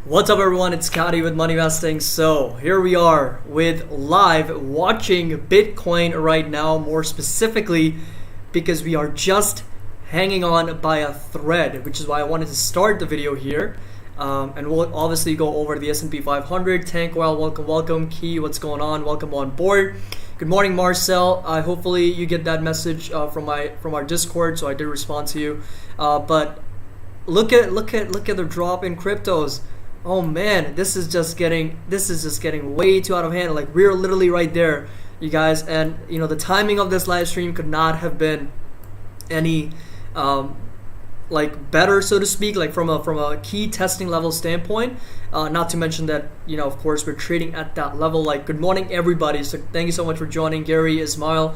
What's up everyone, it's Scotty with Money Investing. So here we are with live watching Bitcoin right now, more specifically because we are just hanging on by a thread, which is why I wanted to start the video here. And we'll obviously go over the S&P 500. Tank Oil, welcome. Key, what's going on? Welcome on board. Good morning, Marcel. Hopefully you get that message from our Discord, so I did respond to you. But look at the drop in cryptos. Oh man, this is just getting way too out of hand. Like, we're literally right there, you guys. And you know, the timing of this live stream could not have been any like better, so to speak, like from a key testing level standpoint. Not to mention that, you know, of course, we're trading at that level. Like, good morning everybody. So thank you so much for joining. Gary, Ismail,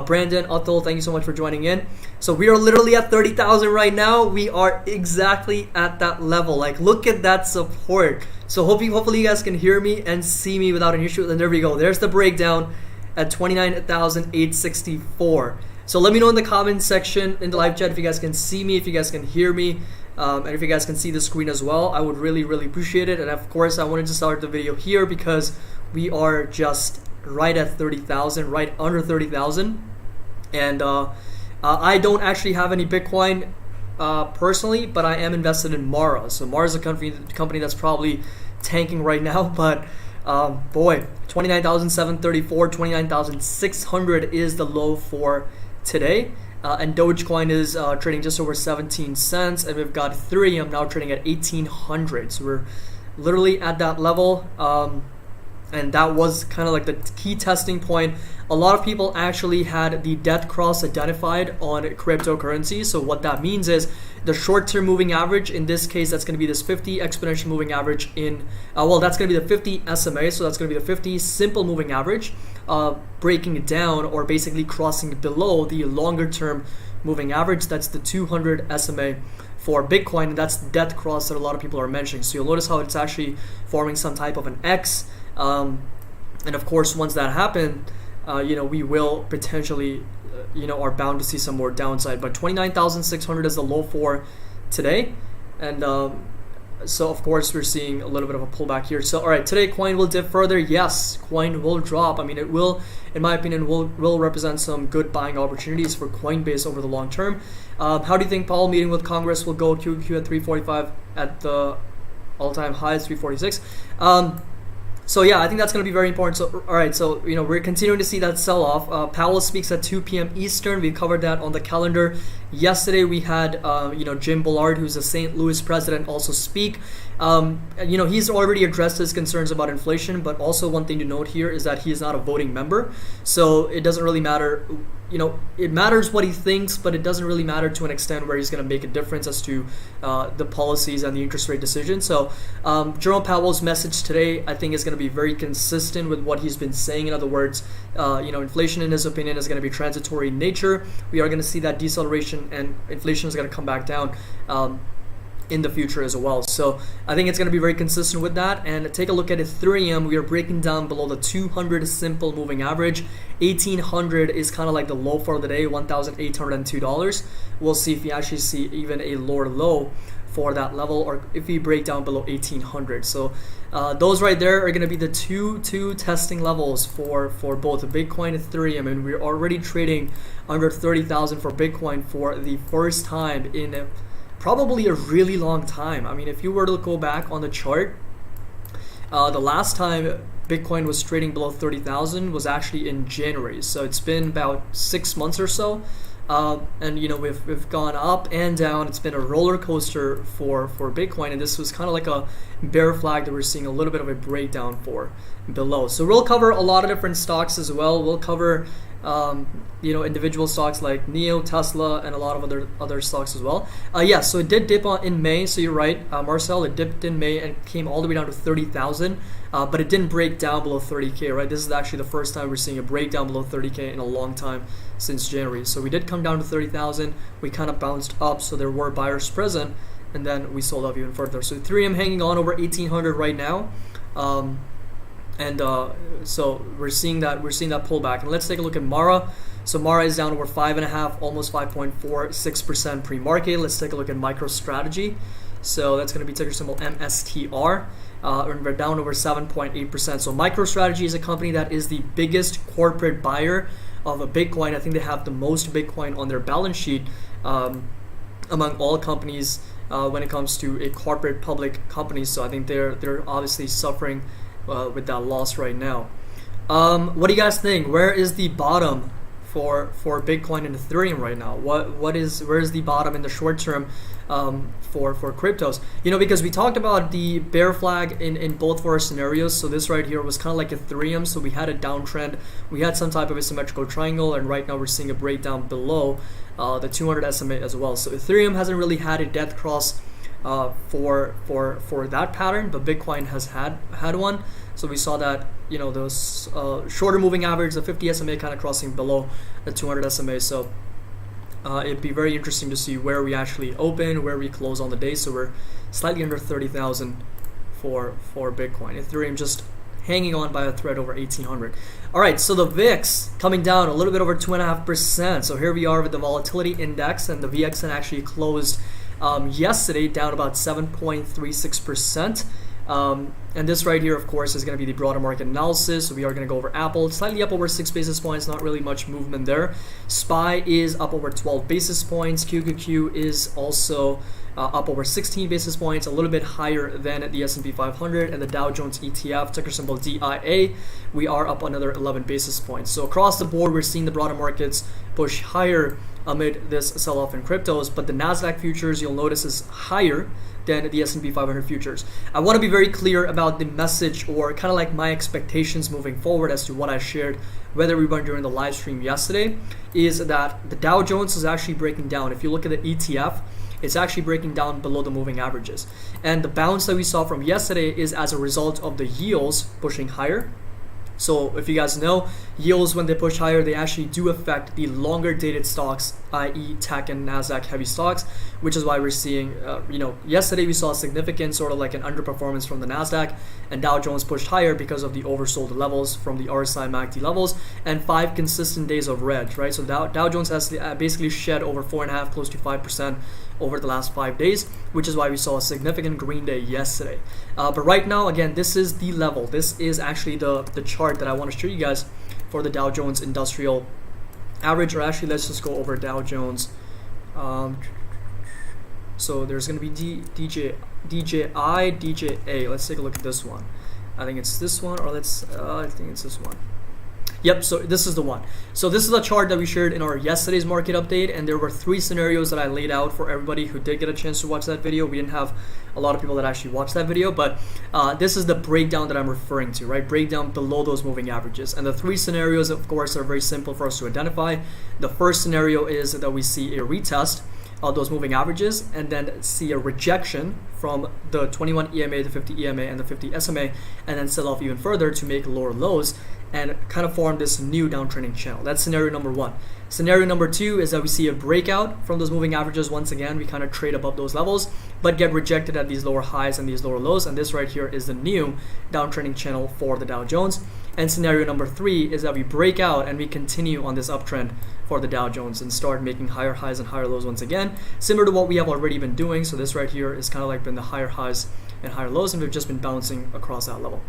Brandon, Atul, thank you so much for joining in. So we are literally at 30,000 right now. We are exactly at that level. Like, look at that support. So hopefully you guys can hear me and see me without an issue. And there we go. There's the breakdown at 29,864. So let me know in the comments section in the live chat if you guys can see me, if you guys can hear me, and if you guys can see the screen as well. I would really appreciate it. And of course, I wanted to start the video here because we are just right at 30,000, right under 30,000. And I don't actually have any Bitcoin personally, but I am invested in Mara. So Mara is a company that's probably tanking right now, but boy, 29,734, 29,600 is the low for today. And Dogecoin is trading just over 17 cents, and we've got Ethereum now trading at 1,800. So we're literally at that level. And that was kind of like the key testing point. A lot of people actually had the death cross identified on cryptocurrency. So what that means is the short-term moving average, in this case, that's going to be this 50 exponential moving average in, well, that's going to be the 50 SMA. So that's going to be the 50 simple moving average, breaking it down or basically crossing below the longer-term moving average. That's the 200 SMA for Bitcoin, and that's the death cross that a lot of people are mentioning. So you'll notice how it's actually forming some type of an X. And of course, once that happens, you know, we will potentially, you know, are bound to see some more downside. But 29,600 is the low for today, and so of course we're seeing a little bit of a pullback here. So all right, today coin will dip further. Yes, coin will drop. I mean, it will, in my opinion, will represent some good buying opportunities for Coinbase over the long term. How do you think Powell meeting with Congress will go? QQ at 345 at the all-time highs, 346. So yeah, I think that's going to be very important. So all right, so you know, we're continuing to see that sell-off. Powell speaks at 2 p.m. Eastern. We covered that on the calendar. Yesterday we had you know, Jim Bullard, who's the St. Louis president, also speak. You know, he's already addressed his concerns about inflation, but also one thing to note here is that he is not a voting member, so it doesn't really matter. You know, it matters what he thinks, but it doesn't really matter to an extent where he's going to make a difference as to the policies and the interest rate decision. So Jerome Powell's message today, I think, is going to be very consistent with what he's been saying. In other words, you know, inflation, in his opinion, is going to be transitory in nature. We are going to see that deceleration, and inflation is going to come back down in the future as well. So I think it's going to be very consistent with that. And take a look at Ethereum. We are breaking down below the 200 simple moving average. 1,800 is kind of like the low for the day, $1,802. We'll see if we actually see even a lower low for that level, or if we break down below 1,800. So those right there are going to be the two testing levels for both Bitcoin and Ethereum, and we're already trading under 30,000 for Bitcoin for the first time in probably a really long time. I mean, if you were to go back on the chart, the last time Bitcoin was trading below 30,000 was actually in January. So it's been about 6 months or so. And you know, we've gone up and down. It's been a roller coaster for Bitcoin, and this was kind of like a bear flag that we're seeing a little bit of a breakdown for below. So we'll cover a lot of different stocks as well. We'll cover you know, individual stocks like Neo, Tesla, and a lot of other stocks as well. Yeah, so it did dip in May. So you're right, Marcel. It dipped in May and came all the way down to 30,000, but it didn't break down below 30K. Right, this is actually the first time we're seeing a breakdown below 30K in a long time, since January. So we did come down to 30,000. We kind of bounced up, so there were buyers present, and then we sold up even further. So Ethereum hanging on over 1,800 right now. And so we're seeing that pullback. And let's take a look at Mara. So Mara is down over 5.5, almost 5.46% pre-market. Let's take a look at Microstrategy. So that's going to be ticker symbol MSTR. And we're down over 7.8%. So Microstrategy is a company that is the biggest corporate buyer of a Bitcoin. I think they have the most Bitcoin on their balance sheet among all companies when it comes to a corporate public company. So I think they're obviously suffering with that loss right now. What do you guys think? Where is the bottom for Bitcoin and Ethereum right now? Where is the bottom in the short term for cryptos? You know, because we talked about the bear flag in both of our scenarios. So this right here was kind of like Ethereum. So we had a downtrend, we had some type of asymmetrical triangle, and right now we're seeing a breakdown below the 200 SMA as well. So Ethereum hasn't really had a death cross for that pattern, but Bitcoin has had one. So we saw that, you know, those shorter moving average, the 50 SMA kind of crossing below the 200 SMA. So it'd be very interesting to see where we actually open, where we close on the day. So we're slightly under 30,000 for Bitcoin. Ethereum just hanging on by a thread over 1,800. All right, so the Vixx coming down a little bit over 2.5%. So here we are with the volatility index, and the VXN actually closed yesterday down about 7.36%. And this right here, of course, is going to be the broader market analysis. So we are going to go over Apple, slightly up over 6 basis points, not really much movement there. SPY is up over 12 basis points. QQQ is also up over 16 basis points, a little bit higher than the S&P 500, and the Dow Jones ETF, ticker symbol DIA, we are up another 11 basis points. So across the board, we're seeing the broader markets push higher amid this sell-off in cryptos, but the Nasdaq futures, you'll notice, is higher than the S&P 500 futures. I want to be very clear about the message, or kind of like my expectations moving forward as to what I shared, whether we went during the live stream yesterday, is that the Dow Jones is actually breaking down. If you look at the ETF, it's actually breaking down below the moving averages. And the bounce that we saw from yesterday is as a result of the yields pushing higher. So if you guys know, yields, when they push higher, they actually do affect the longer dated stocks, i.e. tech and Nasdaq heavy stocks, which is why we're seeing, yesterday we saw a significant sort of like an underperformance from the Nasdaq, and Dow Jones pushed higher because of the oversold levels from the RSI MACD levels and 5 consistent days of red, right? So Dow Jones has basically shed over 4.5%, close to 5% over the last 5 days, which is why we saw a significant green day yesterday. But right now, again, this is the level. This is actually the chart that I want to show you guys for the Dow Jones Industrial Average, or actually let's just go over Dow Jones. So there's going to be DJI, DJA. Let's take a look at this one. I think it's this one, or I think it's this one. Yep, so this is the one. So this is a chart that we shared in our yesterday's market update, and there were 3 scenarios that I laid out for everybody who did get a chance to watch that video. We didn't have a lot of people that actually watched that video, but this is the breakdown that I'm referring to, right? Breakdown below those moving averages. And the 3 scenarios, of course, are very simple for us to identify. The first scenario is that we see a retest of those moving averages, and then see a rejection from the 21 EMA, the 50 EMA, and the 50 SMA, and then sell off even further to make lower lows and kind of form this new downtrending channel. That's scenario number 1. Scenario number 2 is that we see a breakout from those moving averages. Once again, we kind of trade above those levels, but get rejected at these lower highs and these lower lows, and this right here is the new downtrending channel for the Dow Jones. And scenario number 3 is that we break out and we continue on this uptrend for the Dow Jones and start making higher highs and higher lows once again, similar to what we have already been doing. So this right here is kind of like been the higher highs and higher lows, and we've just been bouncing across that level.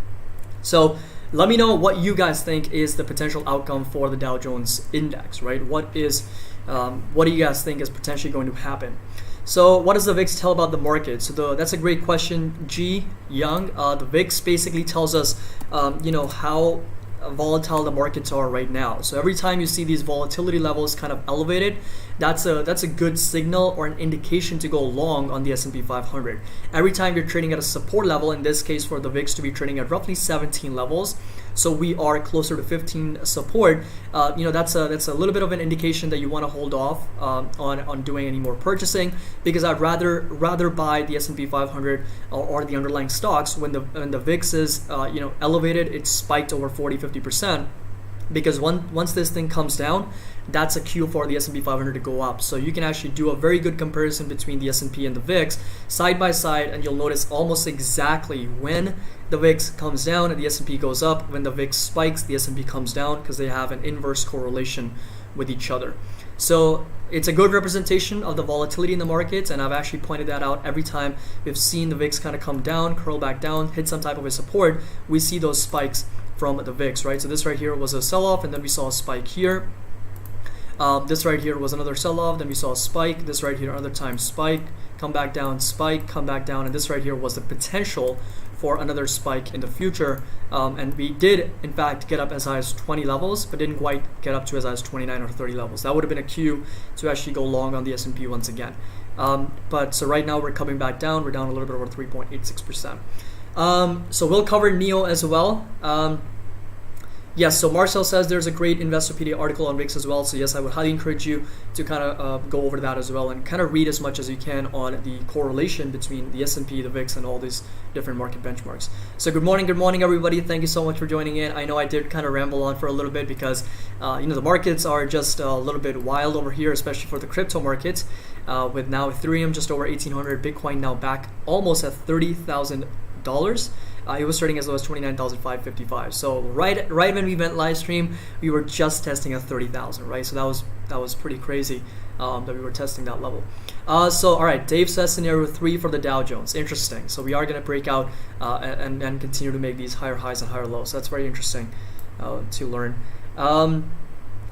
So let me know what you guys think is the potential outcome for the Dow Jones index, right? What do you guys think is potentially going to happen? So what does the Vixx tell about the market? So that's a great question, G Young. The Vixx basically tells us, how volatile the markets are right now. So every time you see these volatility levels kind of elevated, that's a good signal or an indication to go long on the S&P 500. Every time you're trading at a support level, in this case for the Vixx to be trading at roughly 17 levels, so we are closer to 15 support, that's a little bit of an indication that you want to hold off on doing any more purchasing, because I'd rather buy the S&P 500 or the underlying stocks when the Vixx is elevated. It's spiked over 40-50%, because once this thing comes down, that's a cue for the S&P 500 to go up. So you can actually do a very good comparison between the S&P and the Vixx side by side, and you'll notice almost exactly when the Vixx comes down and the S&P goes up. When the Vixx spikes, the S&P comes down, because they have an inverse correlation with each other. So it's a good representation of the volatility in the markets, and I've actually pointed that out every time we've seen the VIX kind of come down, curl back down, hit some type of a support. We see those spikes from the VIX, right? So this right here was a sell-off, and then we saw a spike here. This right here was another sell-off, then we saw a spike. This right here, another time spike, come back down, spike, come back down, and this right here was the potential for another spike in the future. And we did, in fact, get up as high as 20 levels, but didn't quite get up to as high as 29 or 30 levels. That would have been a cue to actually go long on the S&P once again. But so right now we're coming back down. We're down a little bit over 3.86%. So we'll cover NEO as well. Yes, so Marcel says there's a great Investopedia article on Vixx as well. So yes, I would highly encourage you to kind of go over that as well and kind of read as much as you can on the correlation between the S&P, the Vixx, and all these different market benchmarks. So good morning everybody. Thank you so much for joining in. I know I did kind of ramble on for a little bit because the markets are just a little bit wild over here, especially for the crypto markets. With now Ethereum just over 1,800, Bitcoin now back almost at $30,000. It was trading as low as 29,555. So right when we went live stream, we were just testing at 30,000, right? So that was pretty crazy that we were testing that level. So all right, Dave says scenario 3 for the Dow Jones. Interesting. So we are going to break out and continue to make these higher highs and higher lows. So that's very interesting to learn.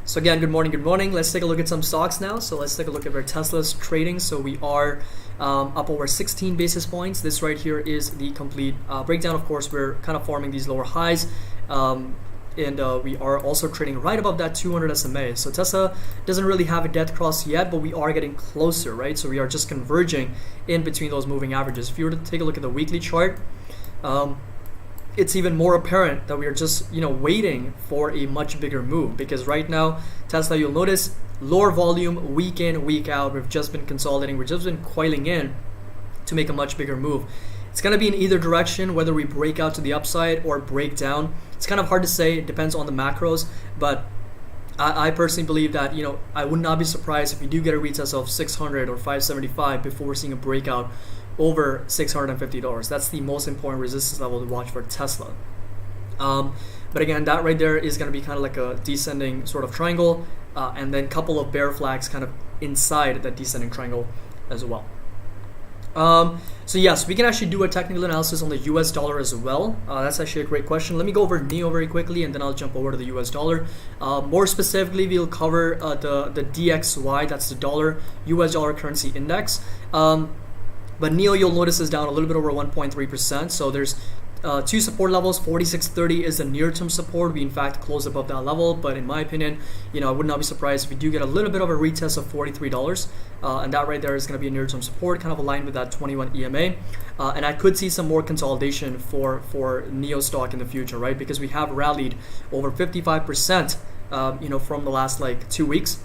So again, good morning. Let's take a look at some stocks now. So let's take a look at where Tesla's trading. So we are up over 16 basis points. This right here is the complete breakdown. Of course, we're kind of forming these lower highs. And we are also trading right above that 200 SMA. So Tesla doesn't really have a death cross yet, but we are getting closer, right? So we are just converging in between those moving averages. If you were to take a look at the weekly chart, it's even more apparent that we are just waiting for a much bigger move, because right now Tesla, you'll notice lower volume week in, week out. We've just been consolidating, we've just been coiling in to make a much bigger move. It's going to be in either direction, whether we break out to the upside or break down. It's kind of hard to say. It depends on the macros, but I personally believe that I would not be surprised if we do get a retest of 600 or 575 before we're seeing a breakout over $650. That's the most important resistance level to watch for Tesla. But again, that right there is going to be kind of like a descending sort of triangle, and then a couple of bear flags kind of inside that descending triangle as well. So yes, we can actually do a technical analysis on the US dollar as well. That's actually a great question. Let me go over NEO very quickly, and then I'll jump over to the US dollar. More specifically, we'll cover the DXY, that's the US dollar currency index. But NEO, you'll notice, is down a little bit over 1.3%. So there's two support levels. 46.30 is the near-term support. We in fact closed above that level, but in my opinion, I would not be surprised if we do get a little bit of a retest of $43, and that right there is going to be a near-term support, kind of aligned with that 21 EMA. And I could see some more consolidation for NEO stock in the future, right? Because we have rallied over 55%, from the last like 2 weeks.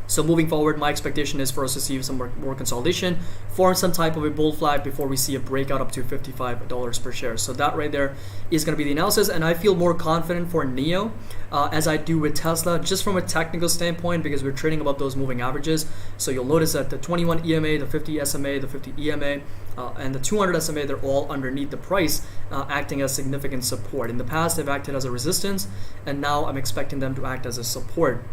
So moving forward, my expectation is for us to see some more consolidation, form some type of a bull flag before we see a breakout up to $55 per share. So that right there is going to be the analysis, and I feel more confident for NEO as I do with Tesla, just from a technical standpoint, because we're trading above those moving averages. So you'll notice that the 21 EMA, the 50 SMA, the 50 EMA, and the 200 SMA, they're all underneath the price, acting as significant support. In the past, they've acted as a resistance, and now I'm expecting them to act as a support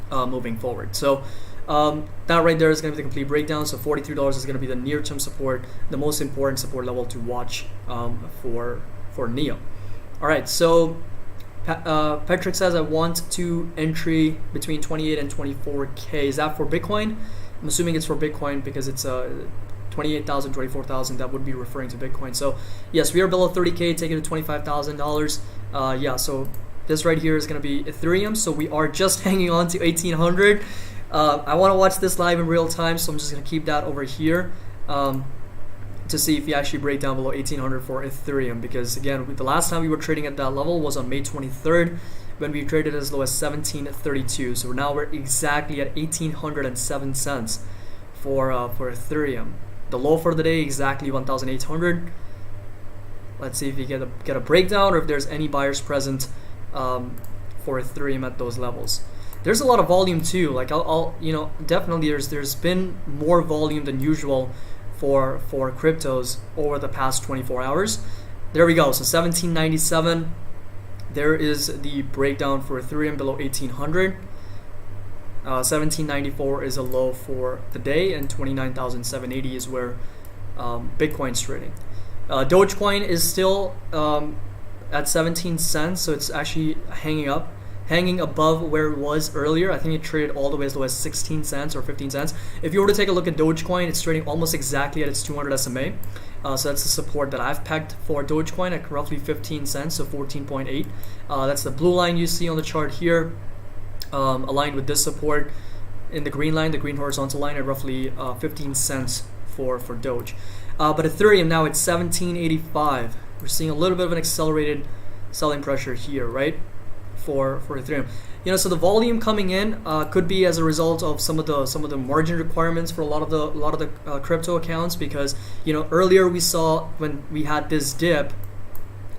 moving forward. So that right there is going to be the complete breakdown. So $43 is going to be the near-term support, the most important support level to watch for NEO. All right, so Patrick says I want to entry between 28 and 24K. Is that for Bitcoin? I'm assuming it's for Bitcoin because it's 28,000, 24,000. That would be referring to Bitcoin. So yes, we are below 30K, taking it to $25,000. Yeah, so this right here is going to be Ethereum. So we are just hanging on to 1,800. I want to watch this live in real time, so I'm just going to keep that over here to see if we actually break down below 1,800 for Ethereum. Because again, the last time we were trading at that level was on May 23rd when we traded as low as 1732. So now we're exactly at 1,807 cents for Ethereum. The low for the day exactly 1,800. Let's see if we get a breakdown or if there's any buyers present for Ethereum at those levels. There's a lot of volume too. Like I'll definitely there's been more volume than usual for cryptos over the past 24 hours. There we go. So 1797. There is the breakdown for Ethereum below 1,800. 1794 is a low for the day, and 29,780 is where Bitcoin's trading. Dogecoin is still at 17 cents, so it's actually hanging above where it was earlier. I think it traded all the way as low as 16 cents or 15 cents. If you were to take a look at Dogecoin, it's trading almost exactly at its 200 SMA. So that's the support that I've pegged for Dogecoin at roughly 15 cents, so 14.8. That's the blue line you see on the chart here, aligned with this support in the green line, the green horizontal line, at roughly 15 cents for Doge. But Ethereum now at 1785. We're seeing a little bit of an accelerated selling pressure here, right? For Ethereum, so the volume coming in could be as a result of some of the margin requirements for a lot of the crypto accounts, because earlier we saw when we had this dip,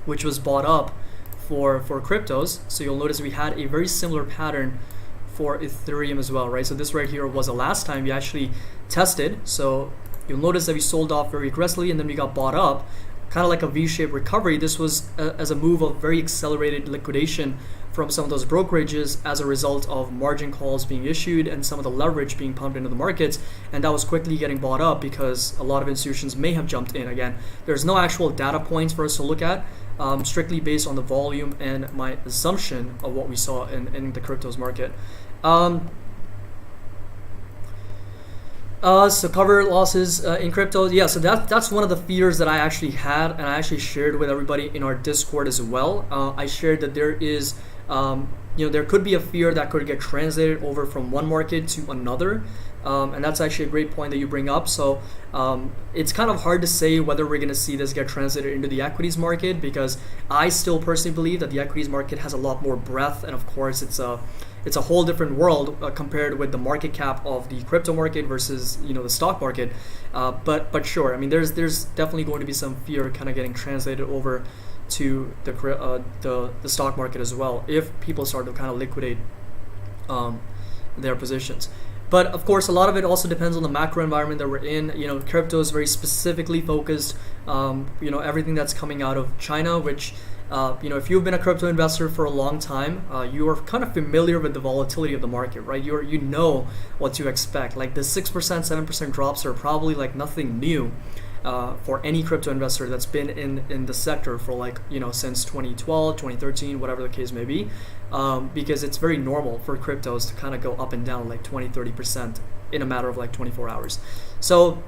which was bought up for cryptos. So you'll notice we had a very similar pattern for Ethereum as well, right? So this right here was the last time we actually tested. So you'll notice that we sold off very aggressively and then we got bought up, kind of like a V-shaped recovery. This was as a move of very accelerated liquidation from some of those brokerages as a result of margin calls being issued and some of the leverage being pumped into the markets, and that was quickly getting bought up because a lot of institutions may have jumped in. Again, there's no actual data points for us to look at, strictly based on the volume and my assumption of what we saw in the cryptos market. So cover losses in crypto. Yeah, so that's one of the fears that I actually had, and I actually shared with everybody in our Discord as well. I shared that there is, there could be a fear that could get translated over from one market to another. And that's actually a great point that you bring up. So it's kind of hard to say whether we're going to see this get translated into the equities market, because I still personally believe that the equities market has a lot more breadth, and of course it's a whole different world compared with the market cap of the crypto market versus the stock market. But sure, I mean there's definitely going to be some fear kind of getting translated over to the stock market as well if people start to kind of liquidate their positions. But of course, a lot of it also depends on the macro environment that we're in. Crypto is very specifically focused. Everything that's coming out of China, which if you've been a crypto investor for a long time, you are kind of familiar with the volatility of the market, right? You know what to expect. Like the 6%, 7% drops are probably like nothing new for any crypto investor that's been in the sector for since 2012, 2013, whatever the case may be, because it's very normal for cryptos to kind of go up and down like 20, 30% in a matter of like 24 hours. So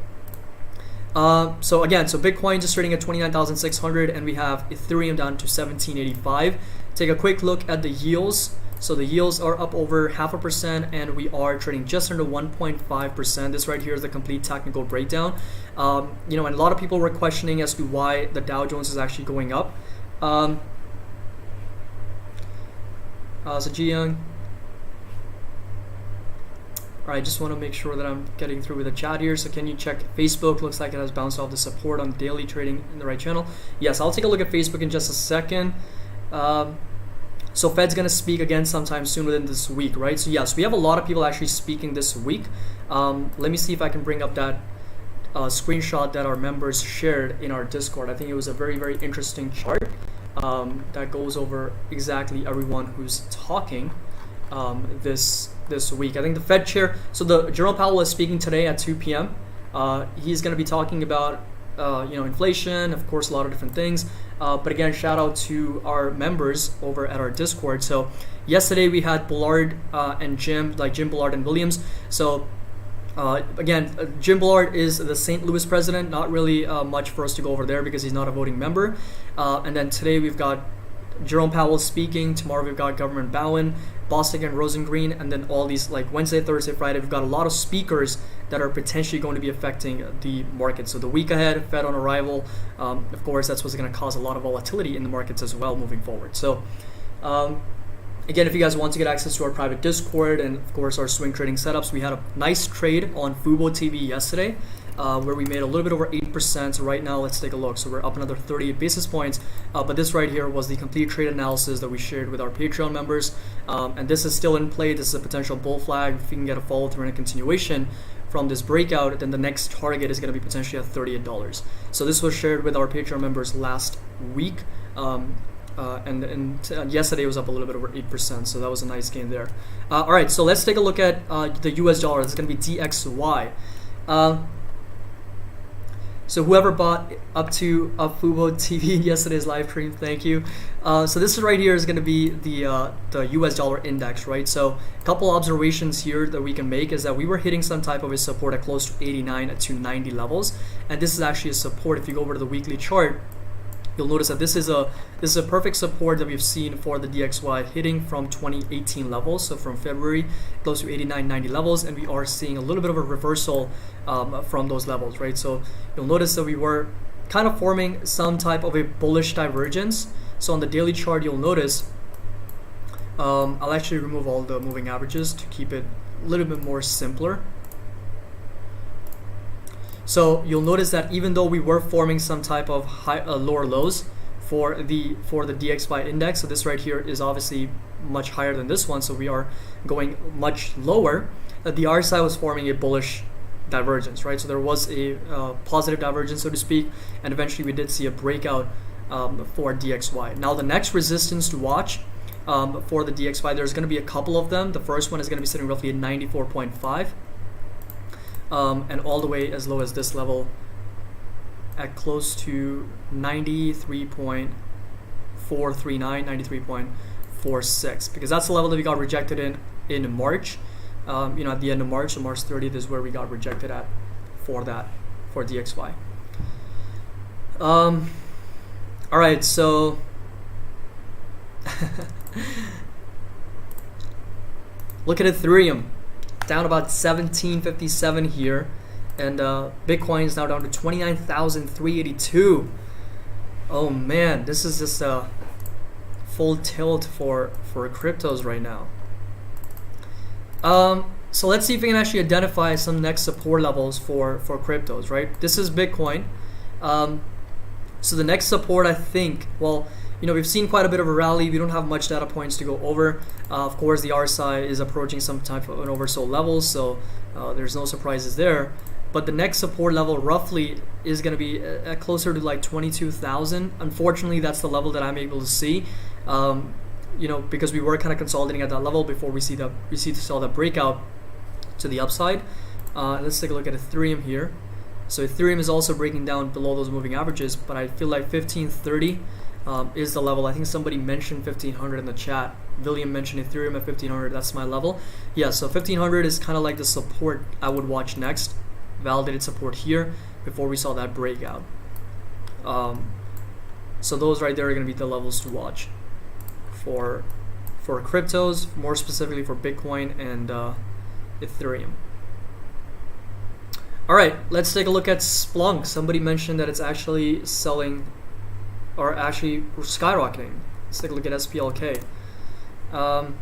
Bitcoin just trading at 29,600, and we have Ethereum down to 1785. Take a quick look at the yields. So the yields are up over 0.5%, and we are trading just under 1.5%. This right here is the complete technical breakdown. And a lot of people were questioning as to why the Dow Jones is actually going up. So Jiyoung. Alright, just want to make sure that I'm getting through with the chat here. So can you check Facebook? Looks like it has bounced off the support on daily trading in the right channel. Yes, I'll take a look at Facebook in just a second. So Fed's going to speak again sometime soon within this week, right? So yes, we have a lot of people actually speaking this week. Let me see if I can bring up that screenshot that our members shared in our Discord. I think it was a very, very interesting chart that goes over exactly everyone who's talking this week. I think the Fed chair, so the Jerome Powell is speaking today at 2 p.m. He's going to be talking about inflation, of course, a lot of different things. But again, shout out to our members over at our Discord. So yesterday we had Bullard and Jim Bullard and Williams. So again, Jim Bullard is the St. Louis president. Not really much for us to go over there because he's not a voting member. And then today we've got Jerome Powell speaking. Tomorrow we've got Governor Bowen, Bostic and Rosengreen, and then all these like Wednesday, Thursday, Friday. We've got a lot of speakers that are potentially going to be affecting the market. So the week ahead, Fed on arrival, of course, that's what's going to cause a lot of volatility in the markets as well moving forward. So again, if you guys want to get access to our private Discord and of course our swing trading setups, we had a nice trade on Fubo TV yesterday where we made a little bit over 8%. So right now, let's take a look. So we're up another 38 basis points. But this right here was the complete trade analysis that we shared with our Patreon members. And this is still in play. This is a potential bull flag. If you can get a follow through and a continuation from this breakout, then the next target is going to be potentially at $38. So this was shared with our Patreon members last week. and yesterday it was up a little bit over 8%, so that was a nice gain there. All right, so let's take a look at the US dollar. It's going to be DXY. So whoever bought up to Fubo TV in yesterday's live stream, thank you. So this is right here is going to be the US dollar index, right? So a couple observations here that we can make is that we were hitting some type of a support at close to 89 to 90 levels, and this is actually a support. If you go over to the weekly chart, you'll notice that this is a perfect support that we've seen for the DXY hitting from 2018 levels, so from February close to 89, 90 levels, and we are seeing a little bit of a reversal from those levels, right? So you'll notice that we were kind of forming some type of a bullish divergence. So on the daily chart, you'll notice I'll actually remove all the moving averages to keep it a little bit more simpler. So you'll notice that even though we were forming some type of high, lower lows for the DXY index, so this right here is obviously much higher than this one, so we are going much lower. The RSI was forming a bullish divergence, right? So there was a positive divergence, so to speak, and eventually we did see a breakout for DXY. Now the next resistance to watch for the DXY, there's going to be a couple of them. The first one is going to be sitting roughly at 94.5. And all the way as low as this level at close to 93.439, 93.46, because that's the level that we got rejected in March. At the end of March, so March 30th is where we got rejected at for DXY. All right, so look at Ethereum. Down about 1757 here, and Bitcoin is now down to 29,382. Oh man, this is just a full tilt for cryptos right now. So let's see if we can actually identify some next support levels for cryptos, right? This is Bitcoin. So the next support, I think, well, we've seen quite a bit of a rally. We don't have much data points to go over. Of course, the RSI is approaching some type of an oversold level, so there's no surprises there. But the next support level roughly is going to be closer to like 22,000. Unfortunately, that's the level that I'm able to see. Because we were kind of consolidating at that level before we saw that breakout to the upside. Let's take a look at Ethereum here. So Ethereum is also breaking down below those moving averages, but I feel like 1530 is the level. I think somebody mentioned 1500 in the chat. William mentioned Ethereum at 1500. That's my level. Yeah, so 1500 is kind of like the support I would watch next. Validated support here before we saw that breakout. So those right there are going to be the levels to watch for cryptos, more specifically for Bitcoin and Ethereum. All right, let's take a look at Splunk. Somebody mentioned that it's actually selling, or actually skyrocketing. Let's take a look at SPLK. Wow,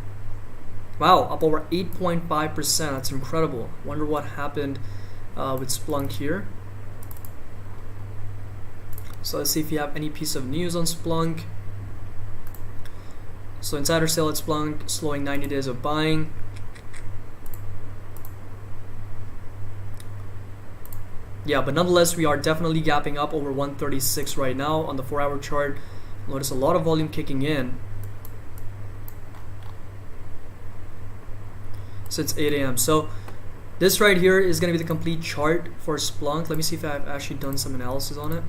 up over 8.5%. That's incredible. Wonder what happened with Splunk here. So let's see if you have any piece of news on Splunk. So insider sale at Splunk, slowing 90 days of buying. Yeah, but nonetheless, we are definitely gapping up over 136 right now on the 4-hour chart. Notice a lot of volume kicking in since 8 a.m. So this right here is going to be the complete chart for Splunk. Let me see if I've actually done some analysis on it.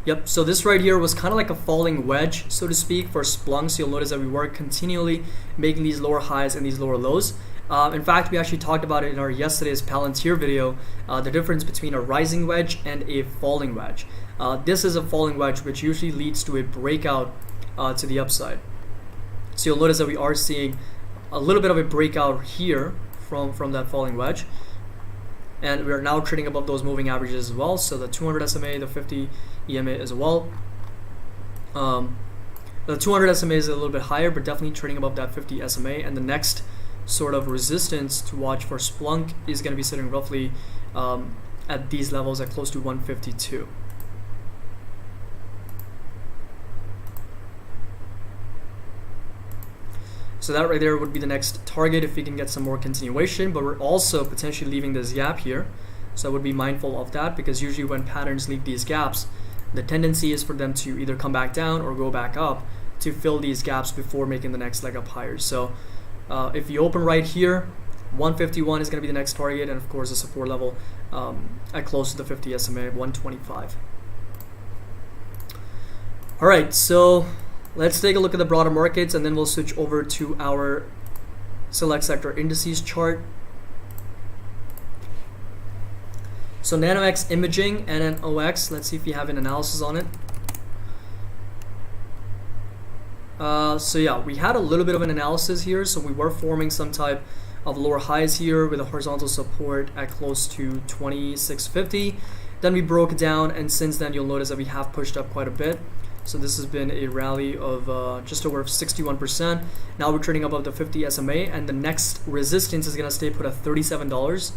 Yep, so this right here was kind of like a falling wedge, so to speak, for Splunk. So you'll notice that we were continually making these lower highs and these lower lows. In fact, we actually talked about it in our yesterday's Palantir video, the difference between a rising wedge and a falling wedge. This is a falling wedge, which usually leads to a breakout to the upside. So you'll notice that we are seeing a little bit of a breakout here from that falling wedge. And we are now trading above those moving averages as well. So the 200 SMA, the 50 EMA as well. The 200 SMA is a little bit higher, but definitely trading above that 50 SMA. And the next sort of resistance to watch for Splunk is going to be sitting roughly at these levels at close to 152. So that right there would be the next target if we can get some more continuation, but we're also potentially leaving this gap here So I would be mindful of that, because usually when patterns leave these gaps, the tendency is for them to either come back down or go back up to fill these gaps before making the next leg up higher. So if you open right here, 151 is going to be the next target, and of course the support level at close to the 50 SMA, 125. All right, so let's take a look at the broader markets, and then we'll switch over to our select sector indices chart. So Nanox imaging, NNOX, let's see if you have an analysis on it. So yeah, we had a little bit of an analysis here. So we were forming some type of lower highs here with a horizontal support at close to 2650. Then we broke down, and since then you'll notice that we have pushed up quite a bit. So this has been a rally of just over 61%. Now we're trading above the 50 SMA, and the next resistance is going to stay put at $37.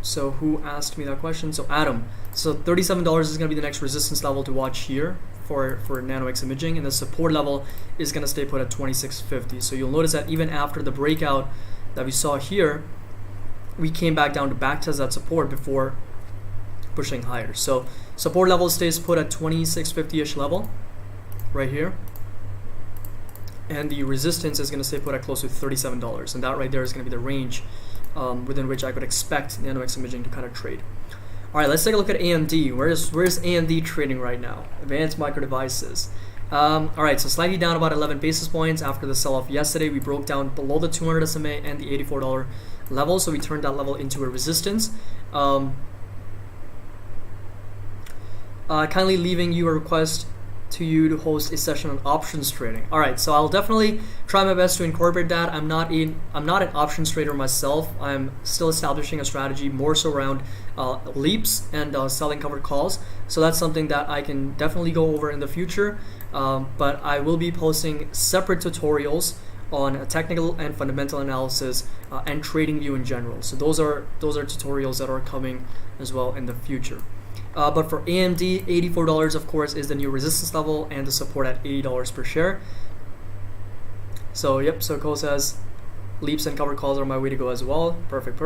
So who asked me that question? So Adam. So $37 is going to be the next resistance level to watch here for Nanox imaging, and the support level is going to stay put at 2650. So you'll notice that even after the breakout that we saw here, we came back down to backtest that support before pushing higher. So support level stays put at 2650-ish level right here, and the resistance is going to stay put at close to $37, and that right there is going to be the range within which I could expect Nanox imaging to kind of trade. All right, let's take a look at AMD. Where's AMD trading right now? Advanced Micro Devices. All right, so slightly down about 11 basis points after the sell-off yesterday. We broke down below the 200 SMA and the $84 level, so we turned that level into a resistance. Kindly leaving you a request to you to host a session on options trading. All right, so I'll definitely try my best to incorporate that. I'm not an options trader myself. I'm still establishing a strategy more so around leaps and selling covered calls. So that's something that I can definitely go over in the future. But I will be posting separate tutorials on technical and fundamental analysis and trading view in general. So those are tutorials that are coming as well in the future. But for AMD, $84 of course is the new resistance level, and the support at $80 per share. So yep, so Cole says leaps and covered calls are my way to go as well. Perfect.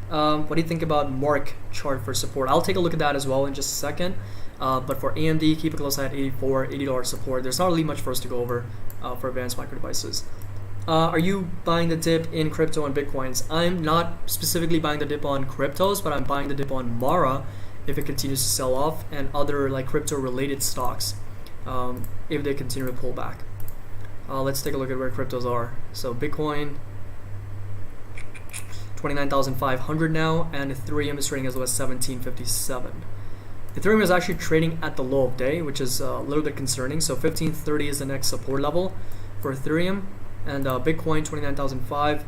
What do you think about Mark chart for support? I'll take a look at that as well in just a second. But for AMD, keep a close eye at $80 support. There's not really much for us to go over for Advanced Micro Devices. Are you buying the dip in crypto and Bitcoins? I'm not specifically buying the dip on cryptos, but I'm buying the dip on Mara if it continues to sell off, and other like crypto related stocks if they continue to pull back. Let's take a look at where cryptos are. So Bitcoin 29,500 now, and Ethereum is trading as low as 1757. Ethereum is actually trading at the low of day, which is a little bit concerning. So 1530 is the next support level for Ethereum, and Bitcoin 29,005.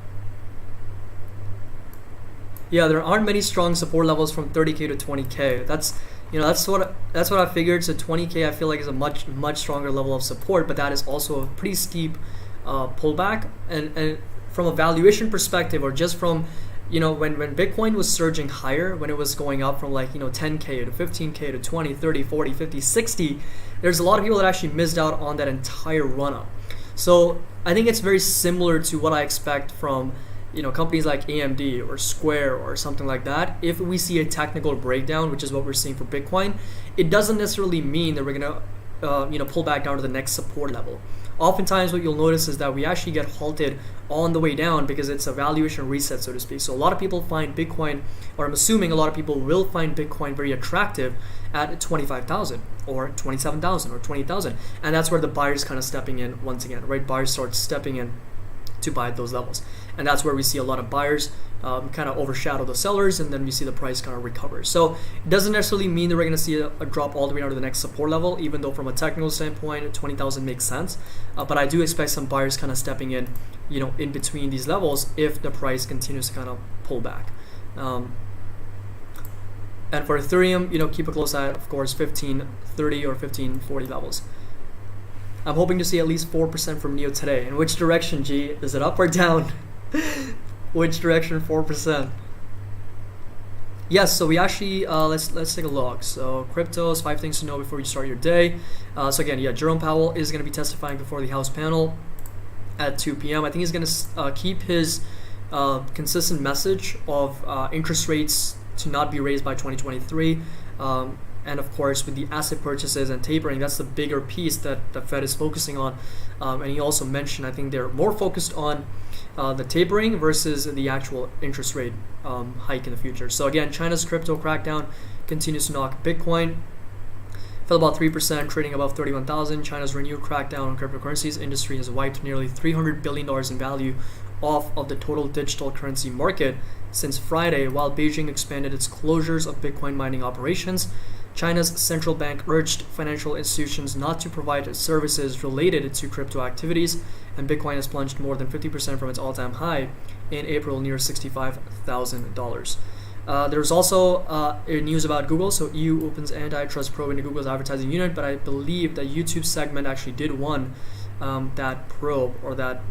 Yeah, there aren't many strong support levels from 30K to 20K. That's what I figured. So 20K I feel like is a much stronger level of support, but that is also a pretty steep pullback. And from a valuation perspective, or just from when Bitcoin was surging higher, when it was going up from 10K to 15K to 20, 30, 40, 50, 60, there's a lot of people that actually missed out on that entire run up. So I think it's very similar to what I expect from companies like AMD or Square or something like that. If we see a technical breakdown, which is what we're seeing for Bitcoin, it doesn't necessarily mean that we're gonna pull back down to the next support level. Oftentimes what you'll notice is that we actually get halted on the way down because it's a valuation reset, so to speak. So a lot of people find Bitcoin, or I'm assuming a lot of people will find Bitcoin very attractive at 25,000 or 27,000 or 20,000, and that's where the buyers kind of stepping in once again, right? Buyers start stepping in to buy at those levels, and that's where we see a lot of buyers kind of overshadow the sellers, and then we see the price kind of recover. So it doesn't necessarily mean that we're going to see a drop all the way down to the next support level, even though from a technical standpoint 20,000 makes sense, but I do expect some buyers kind of stepping in in between these levels if the price continues to kind of pull back. And for Ethereum, keep a close eye, of course, 1530 or 1540 levels. I'm hoping to see at least 4% from NEO today. In which direction, G? Is it up or down? Which direction 4%? Yes, so we actually, let's take a look. So cryptos, 5 things to know before you start your day. So again, yeah, Jerome Powell is going to be testifying before the House panel at 2 p.m. I think he's going to keep his consistent message of interest rates to not be raised by 2023. And of course, with the asset purchases and tapering, that's the bigger piece that the Fed is focusing on. And he also mentioned, I think they're more focused on the tapering versus the actual interest rate hike in the future. So again, China's crypto crackdown continues to knock Bitcoin. Fell about 3%, trading above 31,000. China's renewed crackdown on cryptocurrencies industry has wiped nearly $300 billion in value off of the total digital currency market since Friday, while Beijing expanded its closures of Bitcoin mining operations. China's central bank urged financial institutions not to provide services related to crypto activities, and Bitcoin has plunged more than 50% from its all-time high in April, near $65,000. There's also news about Google. So EU opens antitrust probe into Google's advertising unit, but I believe that YouTube segment actually did won that probe, or that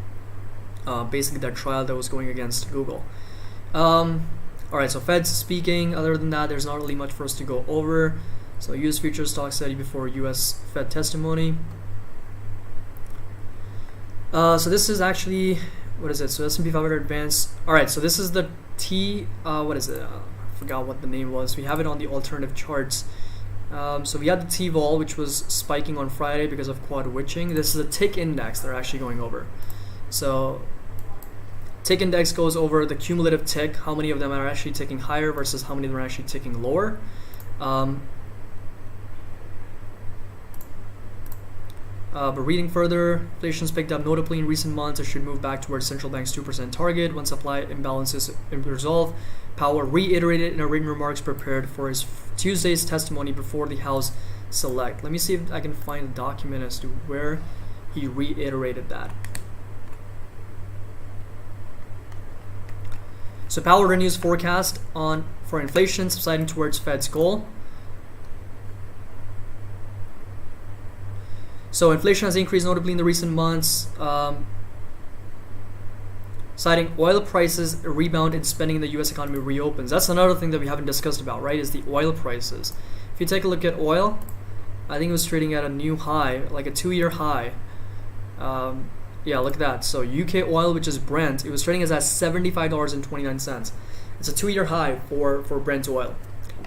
basically that trial that was going against Google. Alright, so Fed's speaking. Other than that, there's not really much for us to go over. So US futures stock steady before US Fed testimony. So this is actually, what is it? So S&P 500 advanced. Alright, so this is the what is it? I forgot what the name was. We have it on the alternative charts. So we had the T-vol, which was spiking on Friday because of quad witching. This is a tick index they're actually going over. So tick index goes over the cumulative tick, how many of them are actually ticking higher versus how many of them are actually ticking lower. But reading further, inflation's picked up notably in recent months. It should move back towards central bank's 2% target when supply imbalances resolve. Powell reiterated in a written remarks prepared for his Tuesday's testimony before the House Select. Let me see if I can find a document as to where he reiterated that. So Powell renews forecast for inflation subsiding towards Fed's goal. So inflation has increased notably in the recent months, citing oil prices, a rebound in spending in the U.S. economy reopens. That's another thing that we haven't discussed about, right, is the oil prices. If you take a look at oil, I think it was trading at a new high, like a 2-year high. Yeah, look at that. So UK oil, which is Brent, it was trading as at $75.29. It's a 2-year high for Brent oil.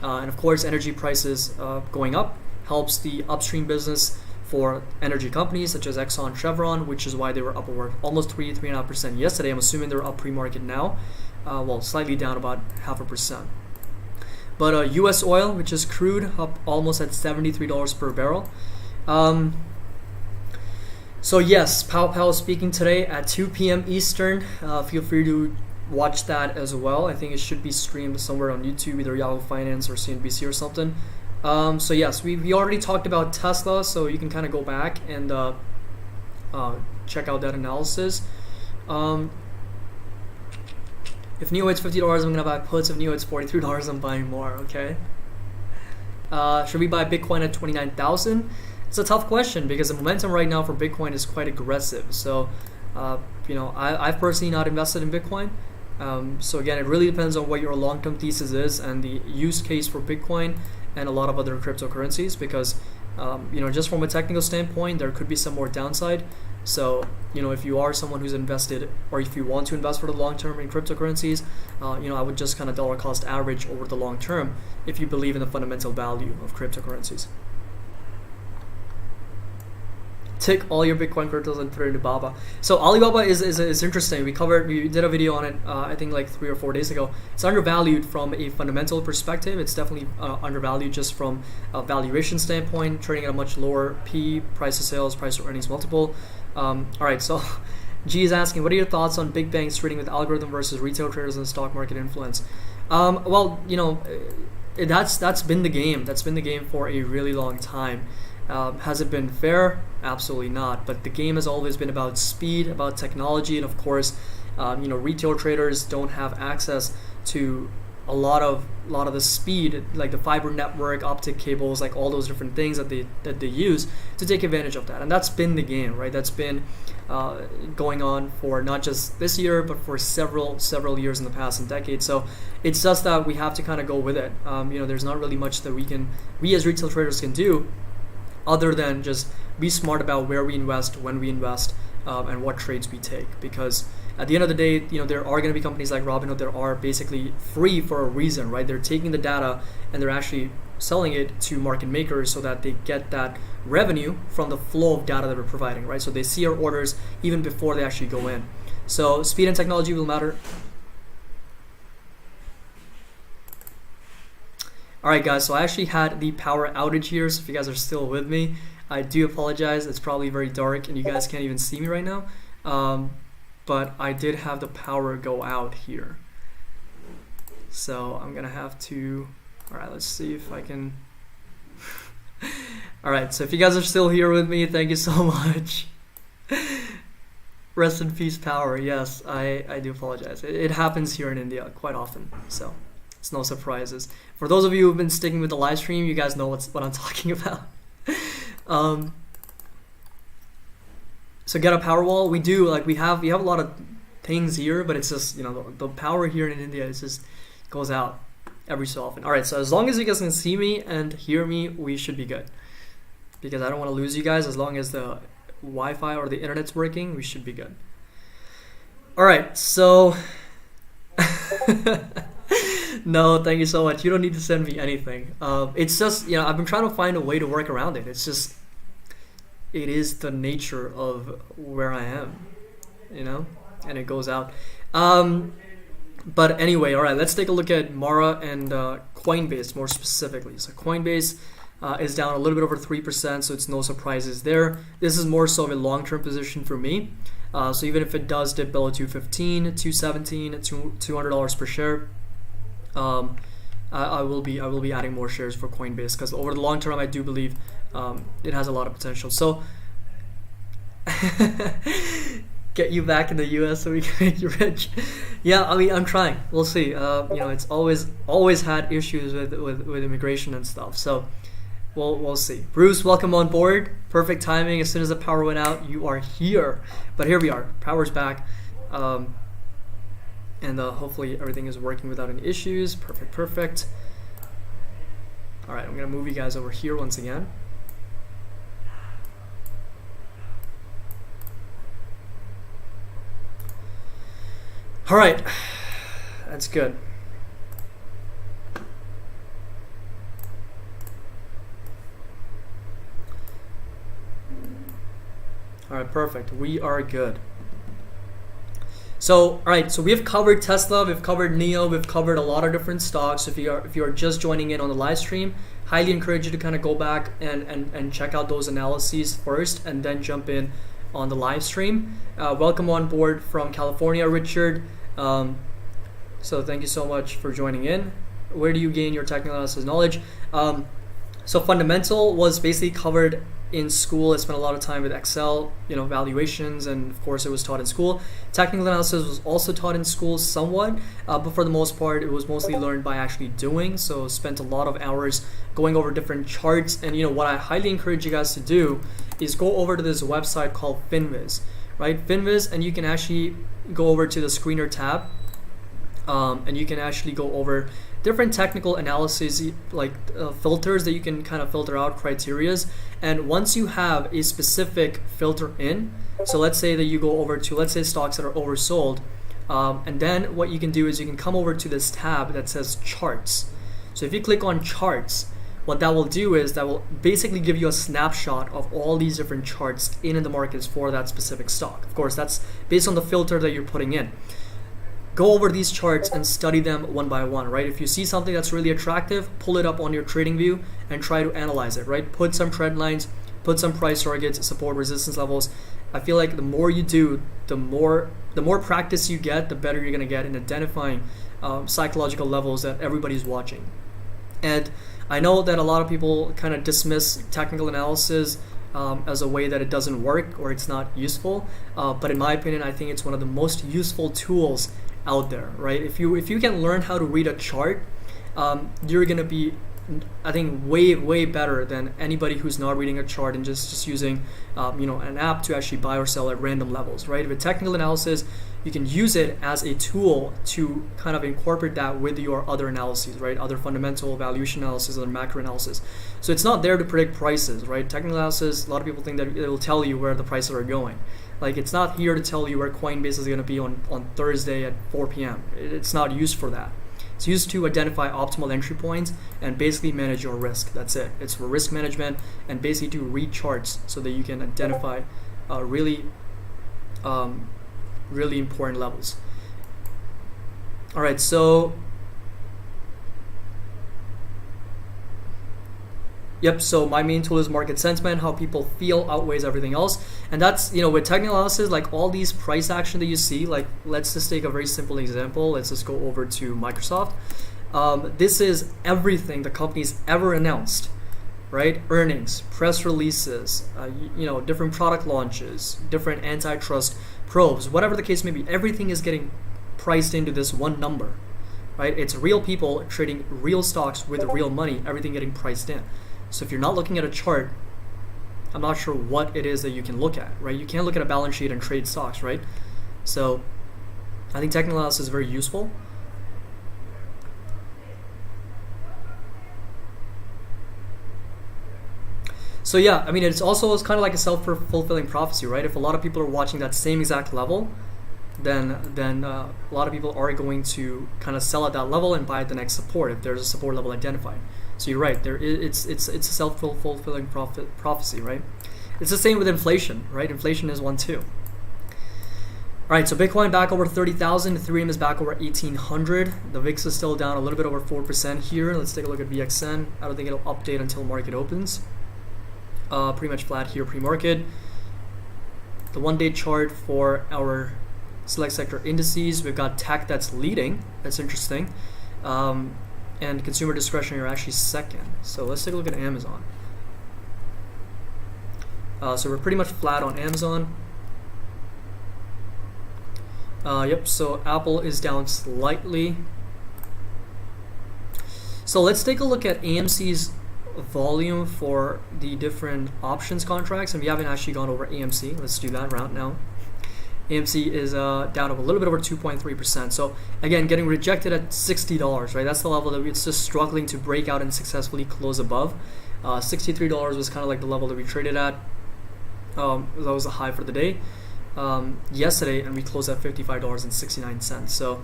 And of course, energy prices going up helps the upstream business for energy companies such as Exxon, Chevron, which is why they were up over almost 3.5% yesterday. I'm assuming they're up pre-market now. Well, slightly down about 0.5%. But US oil, which is crude, up almost at $73 per barrel. So yes, Powell is speaking today at 2 p.m. Eastern. Feel free to watch that as well. I think it should be streamed somewhere on YouTube, either Yahoo Finance or CNBC or something. So yes, we already talked about Tesla, so you can kind of go back and check out that analysis. If NEO hits $50, I'm gonna buy puts. If NEO hits $43, I'm buying more. Okay. Should we buy Bitcoin at 29,000? It's a tough question because the momentum right now for Bitcoin is quite aggressive. So, I've personally not invested in Bitcoin. So again, it really depends on what your long-term thesis is and the use case for Bitcoin and a lot of other cryptocurrencies. Because, just from a technical standpoint, there could be some more downside. So, if you are someone who's invested, or if you want to invest for the long term in cryptocurrencies, I would just kind of dollar cost average over the long term if you believe in the fundamental value of cryptocurrencies. Take all your Bitcoin cryptos and put it into Alibaba. So Alibaba is interesting. We did a video on it, I think like 3 or 4 days ago. It's undervalued from a fundamental perspective. It's definitely undervalued just from a valuation standpoint, trading at a much lower P, price to sales, price to earnings multiple. All right, so G is asking, what are your thoughts on big banks trading with algorithm versus retail traders and stock market influence? That's been the game. That's been the game for a really long time. Has it been fair? Absolutely not. But the game has always been about speed, about technology, and of course, retail traders don't have access to a lot of the speed, like the fiber network, optic cables, like all those different things that they use to take advantage of that. And that's been the game, right? That's been going on for not just this year, but for several years in the past and decades. So it's just that we have to kind of go with it. There's not really much that we as retail traders can do, other than just be smart about where we invest, when we invest, and what trades we take. Because at the end of the day, there are going to be companies like Robinhood that are basically free for a reason, right? They're taking the data and they're actually selling it to market makers so that they get that revenue from the flow of data that we're providing, right? So they see our orders even before they actually go in. So speed and technology will matter. All right, guys, so I actually had the power outage here, so if you guys are still with me, I do apologize. It's probably very dark and you guys can't even see me right now, but I did have the power go out here. So I'm gonna have to, all right, let's see if I can. All right, so if you guys are still here with me, thank you so much. Rest in peace, power. Yes, I do apologize. It happens here in India quite often, so it's no surprises. For those of you who've been sticking with the live stream, you guys know what I'm talking about. So get a power wall. We do, like, we have a lot of things here, but it's just, the power here in India is just goes out every so often. All right, so as long as you guys can see me and hear me, we should be good, because I don't want to lose you guys. As long as the Wi-Fi or the internet's working, we should be good. All right, so no, thank you so much. You don't need to send me anything. It's just, I've been trying to find a way to work around it. It's just, it is the nature of where I am, and it goes out. But anyway, all right, let's take a look at Mara and Coinbase more specifically. So Coinbase is down a little bit over 3%, so it's no surprises there. This is more so of a long-term position for me. So even if it does dip below 215, 217, $200 per share, I will be adding more shares for Coinbase, because over the long term, I do believe it has a lot of potential. So get you back in the US so we can make you rich. Yeah, I mean, I'm trying. We'll see. It's always had issues with immigration and stuff. So we'll see. Bruce, welcome on board. Perfect timing. As soon as the power went out, you are here. But here we are. Power's back. And hopefully everything is working without any issues. Perfect. All right, I'm gonna move you guys over here once again. All right, that's good. All right, perfect. We are good. So, all right, so we have covered Tesla, we've covered NEO, we've covered a lot of different stocks. If you are just joining in on the live stream, highly encourage you to kind of go back and check out those analyses first, and then jump in on the live stream. Welcome on board from California, Richard. So thank you so much for joining in. Where do you gain your technical analysis knowledge? So fundamental was basically covered in school. I spent a lot of time with Excel, valuations, and of course it was taught in school. Technical analysis was also taught in school somewhat, but for the most part it was mostly learned by actually doing. So spent a lot of hours going over different charts, and what I highly encourage you guys to do is go over to this website called Finviz, right? Finviz, and you can actually go over to the screener tab, and you can actually go over different technical analyses, like filters that you can kind of filter out criterias. And once you have a specific filter in, so let's say that you go over to, let's say, stocks that are oversold, and then what you can do is you can come over to this tab that says charts. So if you click on charts, what that will do is that will basically give you a snapshot of all these different charts in the markets for that specific stock. Of course, that's based on the filter that you're putting in. Go over these charts and study them one by one, right? If you see something that's really attractive, pull it up on your trading view and try to analyze it, right? Put some trend lines, put some price targets, support, resistance levels. I feel like the more you do, the more practice you get, the better you're gonna get in identifying psychological levels that everybody's watching. And I know that a lot of people kind of dismiss technical analysis as a way that it doesn't work or it's not useful, but in my opinion, I think it's one of the most useful tools out there, right? If you can learn how to read a chart, you're gonna be I think way better than anybody who's not reading a chart and just using an app to actually buy or sell at random levels, right? With technical analysis, you can use it as a tool to kind of incorporate that with your other analyses, right? Other fundamental valuation analysis, other macro analysis. So it's not there to predict prices, right? Technical analysis, a lot of people think that it will tell you where the prices are going. Like, it's not here to tell you where Coinbase is going to be on Thursday at 4 p.m. It's not used for that. It's used to identify optimal entry points and basically manage your risk. That's it. It's for risk management and basically to read charts so that you can identify really important levels. All right, so so my main tool is market sentiment. How people feel outweighs everything else. And that's, with technical analysis, like all these price action that you see, like let's just take a very simple example. Let's just go over to Microsoft. This is everything the company's ever announced, right? Earnings, press releases, different product launches, different antitrust probes, whatever the case may be. Everything is getting priced into this one number, right? It's real people trading real stocks with real money, everything getting priced in. So if you're not looking at a chart, I'm not sure what it is that you can look at, right? You can't look at a balance sheet and trade stocks, right? So I think technical analysis is very useful. So yeah, I mean, it's kind of like a self-fulfilling prophecy, right? If a lot of people are watching that same exact level, then a lot of people are going to kind of sell at that level and buy at the next support if there's a support level identified. So you're right. It's a self-fulfilling prophecy, right? It's the same with inflation, right? Inflation is one too. All right, so Bitcoin back over 30,000. Ethereum is back over 1,800. The Vixx is still down a little bit over 4% here. Let's take a look at VXN. I don't think it'll update until market opens. Pretty much flat here pre-market. The one-day chart for our select sector indices, we've got tech that's leading. That's interesting. And consumer discretionary are actually second. So let's take a look at Amazon. So we're pretty much flat on Amazon. So Apple is down slightly. So let's take a look at AMC's volume for the different options contracts, and we haven't actually gone over AMC. Let's do that right now. AMC is down a little bit over 2.3%. So again, getting rejected at $60, right? That's the level that it's just struggling to break out and successfully close above. $63 was kind of like the level that we traded at. That was the high for the day yesterday, and we closed at $55.69. So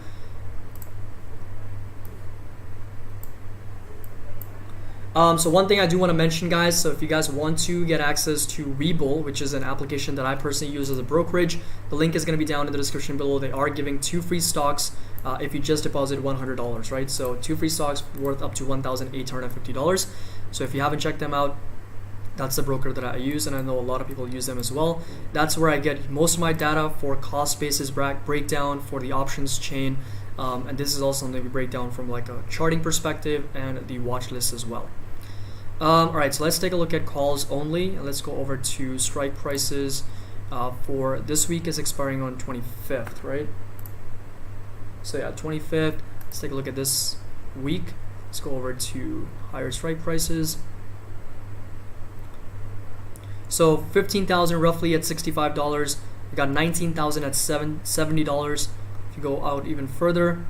so one thing I do want to mention, guys, so if you guys want to get access to Webull, which is an application that I personally use as a brokerage, the link is going to be down in the description below. They are giving 2 free stocks if you just deposit $100, right? So 2 free stocks worth up to $1,850. So if you haven't checked them out, that's the broker that I use, and I know a lot of people use them as well. That's where I get most of my data for cost basis breakdown for the options chain. And this is also something we break down from like a charting perspective and the watch list as well. All right, so let's take a look at calls only, and let's go over to strike prices for this week is expiring on 25th, right? So yeah, 25th. Let's take a look at this week. Let's go over to higher strike prices. So 15,000 roughly at $65. We got 19,000 at $70. If you go out even further,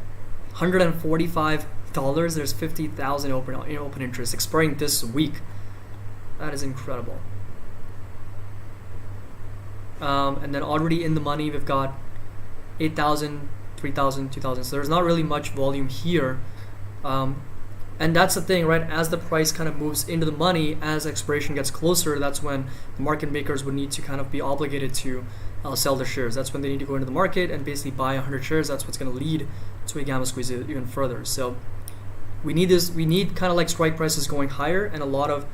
$145. There's 50,000 open interest expiring this week. That is incredible. And then already in the money, we've got 8,000, 3,000, 2,000. So there's not really much volume here. And that's the thing, right? As the price kind of moves into the money, as expiration gets closer, that's when the market makers would need to kind of be obligated to sell their shares. That's when they need to go into the market and basically buy 100 shares. That's what's going to lead to a gamma squeeze even further. So we need this. We need kind of like strike prices going higher, and a lot of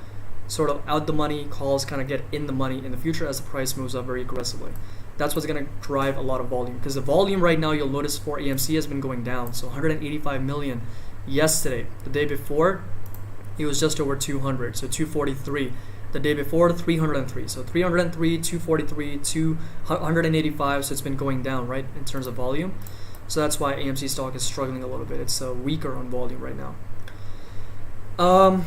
sort of out the money calls kind of get in the money in the future as the price moves up very aggressively. That's what's going to drive a lot of volume, because the volume right now, you'll notice for AMC has been going down. So 185 million yesterday. The day before, it was just over 200, so 243. The day before, 303. So 303, 243, 285. So it's been going down, right, in terms of volume. So that's why AMC stock is struggling a little bit. It's weaker on volume right now. So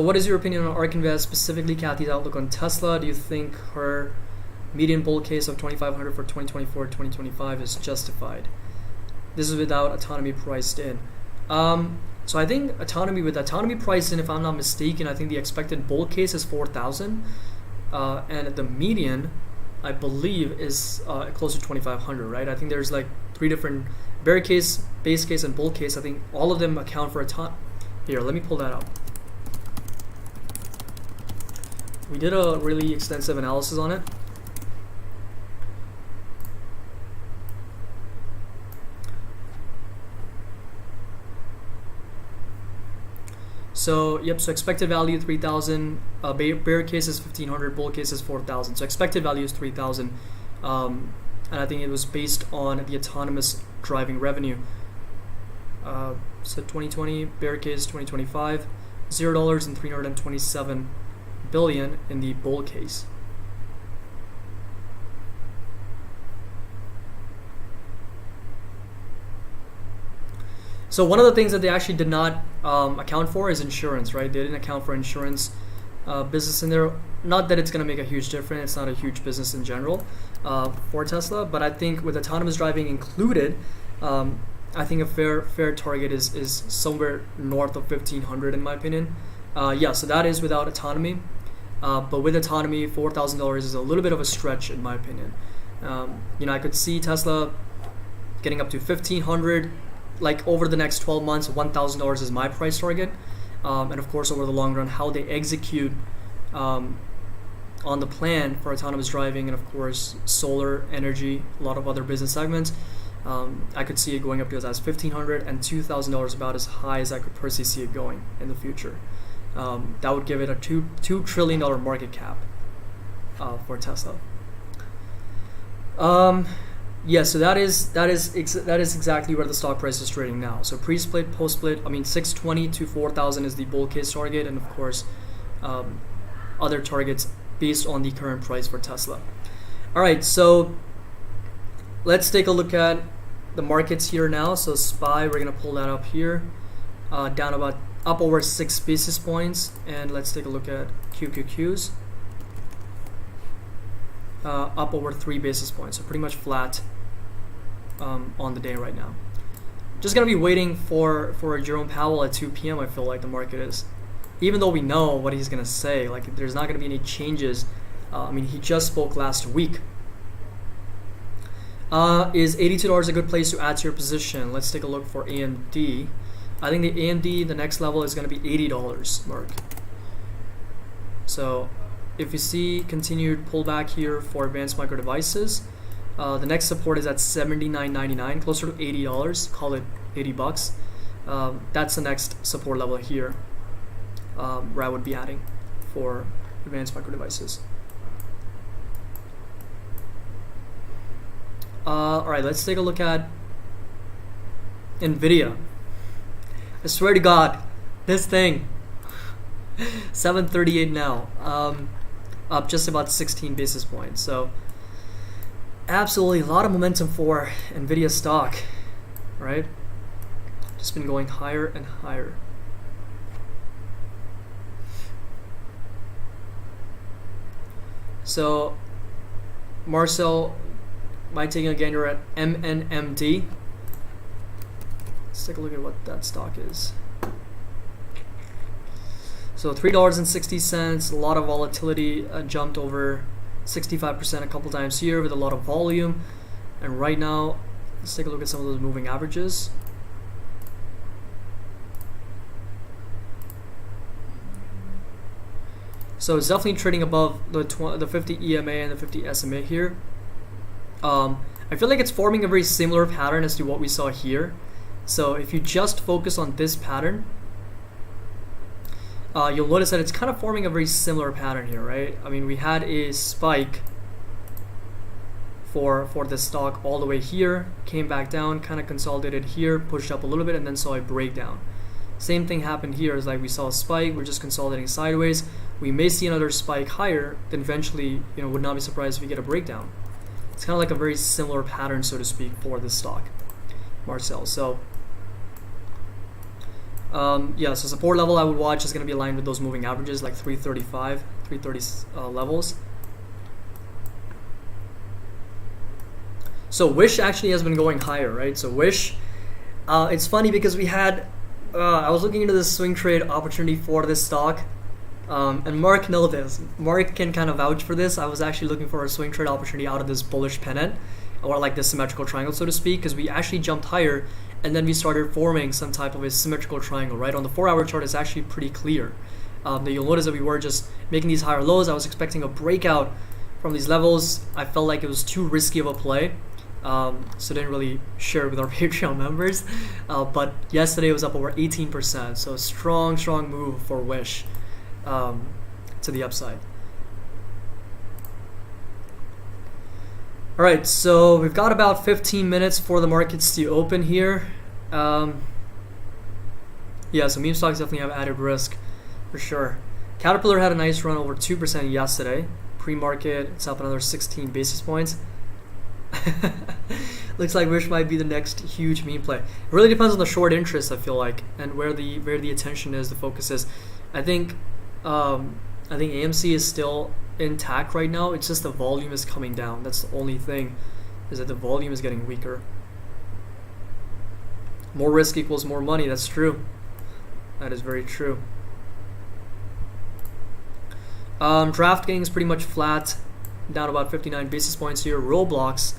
what is your opinion on ARK Invest, specifically Kathy's outlook on Tesla? Do you think her median bull case of 2,500 for 2024-2025 is justified? This is without autonomy priced in. So I think with autonomy priced in, if I'm not mistaken, I think the expected bull case is 4,000, and the median, I believe, is close to 2,500, right? I think there's like 3 different bear case, base case, and bull case. I think all of them account for Here, let me pull that up. We did a really extensive analysis on it. So yep, so expected value 3,000, bear case is 1,500, bull case is 4,000. So expected value is 3,000, and I think it was based on the autonomous driving revenue. So 2020 bear case, 2025, $0 and 327 billion in the bull case. So one of the things that they actually did not account for is insurance, right? They didn't account for insurance business in there. Not that it's going to make a huge difference. It's not a huge business in general for Tesla, but I think with autonomous driving included, I think a fair target is somewhere north of 1,500 in my opinion. Yeah, so that is without autonomy, but with autonomy, $4,000 is a little bit of a stretch in my opinion. I could see Tesla getting up to 1,500. Like over the next 12 months, $1,000 is my price target, and of course over the long run, how they execute on the plan for autonomous driving, and of course solar energy, a lot of other business segments. I could see it going up to as $1,500 and $2,000, about as high as I could personally see it going in the future. That would give it a $2 trillion market cap for Tesla. Yeah, so that is exactly where the stock price is trading now. So pre-split, post-split, 620 to 4,000 is the bull case target, and of course, other targets based on the current price for Tesla. All right, so let's take a look at the markets here now. So SPY, we're gonna pull that up here, down up over 6 basis points, and let's take a look at QQQs. Up over 3 basis points, so pretty much flat on the day right now. Just gonna be waiting for Jerome Powell at 2 p.m. I feel like the market is, even though we know what he's gonna say, like there's not gonna be any changes. He just spoke last week. Is $82 a good place to add to your position? Let's take a look for AMD. I think the AMD, the next level is gonna be $80 mark. So if you see continued pullback here for advanced micro devices, the next support is at $79.99, closer to $80. Call it $80. That's the next support level here, where I would be adding for advanced micro devices. All right, let's take a look at Nvidia. I swear to God, this thing, 738 now. Up just about 16 basis points. So absolutely a lot of momentum for Nvidia stock, right? Just been going higher and higher. So Marcel, my taking again, you're at MNMD. Let's take a look at what that stock is. So $3.60, a lot of volatility, jumped over 65% a couple times here with a lot of volume. And right now, let's take a look at some of those moving averages. So it's definitely trading above the 50 EMA and the 50 SMA here. I feel like it's forming a very similar pattern as to what we saw here. So if you just focus on this pattern, you'll notice that it's kind of forming a very similar pattern here, right? We had a spike for this stock all the way here, came back down, kind of consolidated here, pushed up a little bit, and then saw a breakdown. Same thing happened here, is like we saw a spike, we're just consolidating sideways. We may see another spike higher, then eventually, would not be surprised if we get a breakdown. It's kind of like a very similar pattern, so to speak, for this stock, Marcel. So Yeah, so support level I would watch is going to be aligned with those moving averages like 335, 330 levels. So Wish actually has been going higher, right? So Wish, it's funny because we had, I was looking into this swing trade opportunity for this stock, and Mark knows this. Mark can kind of vouch for this. I was actually looking for a swing trade opportunity out of this bullish pennant, or like this symmetrical triangle, so to speak, because we actually jumped higher, and then we started forming some type of a symmetrical triangle, right? On the 4-hour chart, it's actually pretty clear. That you'll notice that we were just making these higher lows. I was expecting a breakout from these levels. I felt like it was too risky of a play. So didn't really share it with our Patreon members, but yesterday it was up over 18%, so a strong move for Wish to the upside. Alright, so we've got about 15 minutes for the markets to open here. Yeah, so meme stocks definitely have added risk for sure. Caterpillar had a nice run over 2% yesterday. Pre-market, it's up another 16 basis points. Looks like Wish might be the next huge meme play. It really depends on the short interest, I feel like, and where the attention is, the focus is. I think AMC is still intact right now. It's just the volume is coming down. That's the only thing, is that the volume is getting weaker. More risk equals more money. That's true. That is very true. DraftKings is pretty much flat, down about 59 basis points here. Roblox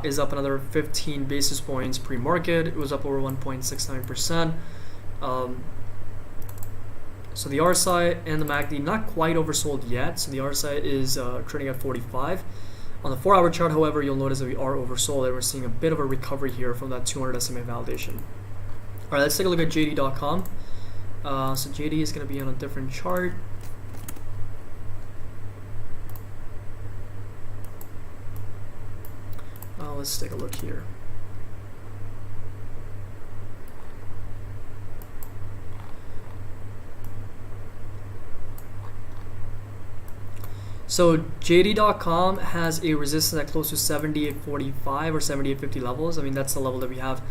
is up another 15 basis points pre-market. It was up over 1.69%. So the RSI and the MACD not quite oversold yet. So the RSI is trading at 45. On the 4-hour chart, however, you'll notice that we are oversold, and we're seeing a bit of a recovery here from that 200 SMA validation. All right, let's take a look at JD.com. So JD is going to be on a different chart. Let's take a look here. So JD.com has a resistance at close to 78.45 or 78.50 levels. I mean, that's the level that we have,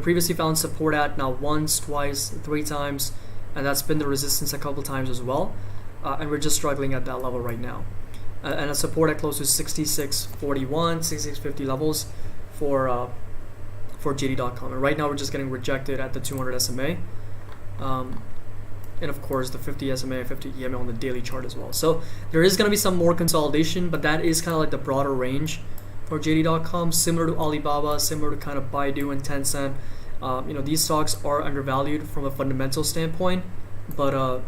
previously found support at, now once, twice, 3 times, and that's been the resistance a couple times as well. And we're just struggling at that level right now. And a support at close to 66.41, 66.50 levels for JD.com. And right now we're just getting rejected at the 200 SMA. And of course the 50 SMA, 50 EMA on the daily chart as well. So there is going to be some more consolidation, but that is kind of like the broader range for JD.com, similar to Alibaba, similar to kind of Baidu and Tencent. These stocks are undervalued from a fundamental standpoint, but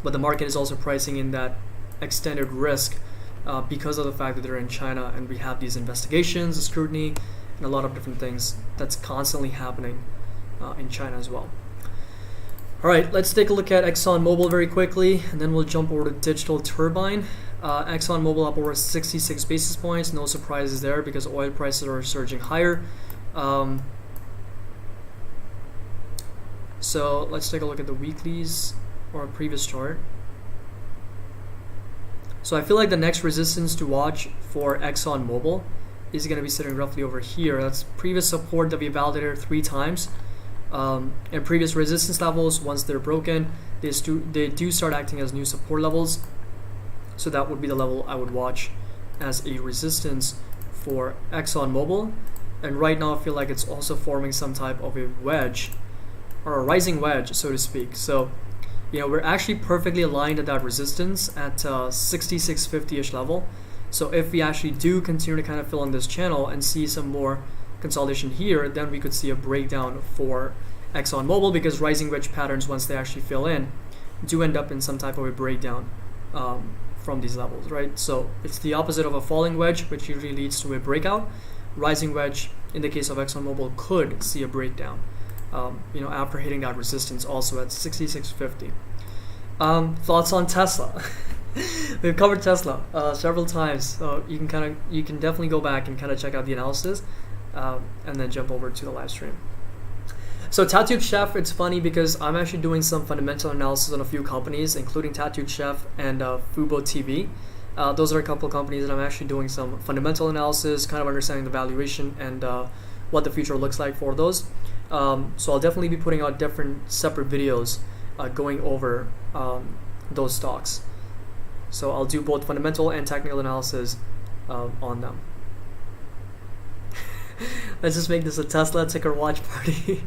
the market is also pricing in that extended risk because of the fact that they're in China, and we have these investigations, the scrutiny, and a lot of different things that's constantly happening in China as well. All right, let's take a look at Exxon Mobil very quickly, and then we'll jump over to Digital Turbine. Exxon Mobil up over 66 basis points. No surprises there because oil prices are surging higher. So let's take a look at the weeklies or a previous chart. So I feel like the next resistance to watch for Exxon Mobil is going to be sitting roughly over here. That's previous support that we validated 3 times. And previous resistance levels, once they're broken, they do start acting as new support levels. So that would be the level I would watch as a resistance for Exxon Mobil. And right now I feel like it's also forming some type of a wedge, or a rising wedge, so to speak. So we're actually perfectly aligned at that resistance at 66.50-ish level. So if we actually do continue to kind of fill in this channel and see some more consolidation here, then we could see a breakdown for Exxon Mobil, because rising wedge patterns, once they actually fill in, do end up in some type of a breakdown from these levels, right? So it's the opposite of a falling wedge, which usually leads to a breakout. Rising wedge, in the case of Exxon Mobil, could see a breakdown after hitting that resistance also at 66.50. Thoughts on Tesla? We've covered Tesla several times, so you can definitely go back and kind of check out the analysis, and then jump over to the live stream. So Tattooed Chef, it's funny because I'm actually doing some fundamental analysis on a few companies, including Tattooed Chef and Fubo TV. Those are a couple of companies that I'm actually doing some fundamental analysis, kind of understanding the valuation and what the future looks like for those. So I'll definitely be putting out different separate videos going over those stocks. So I'll do both fundamental and technical analysis on them. Let's just make this a Tesla ticker watch party.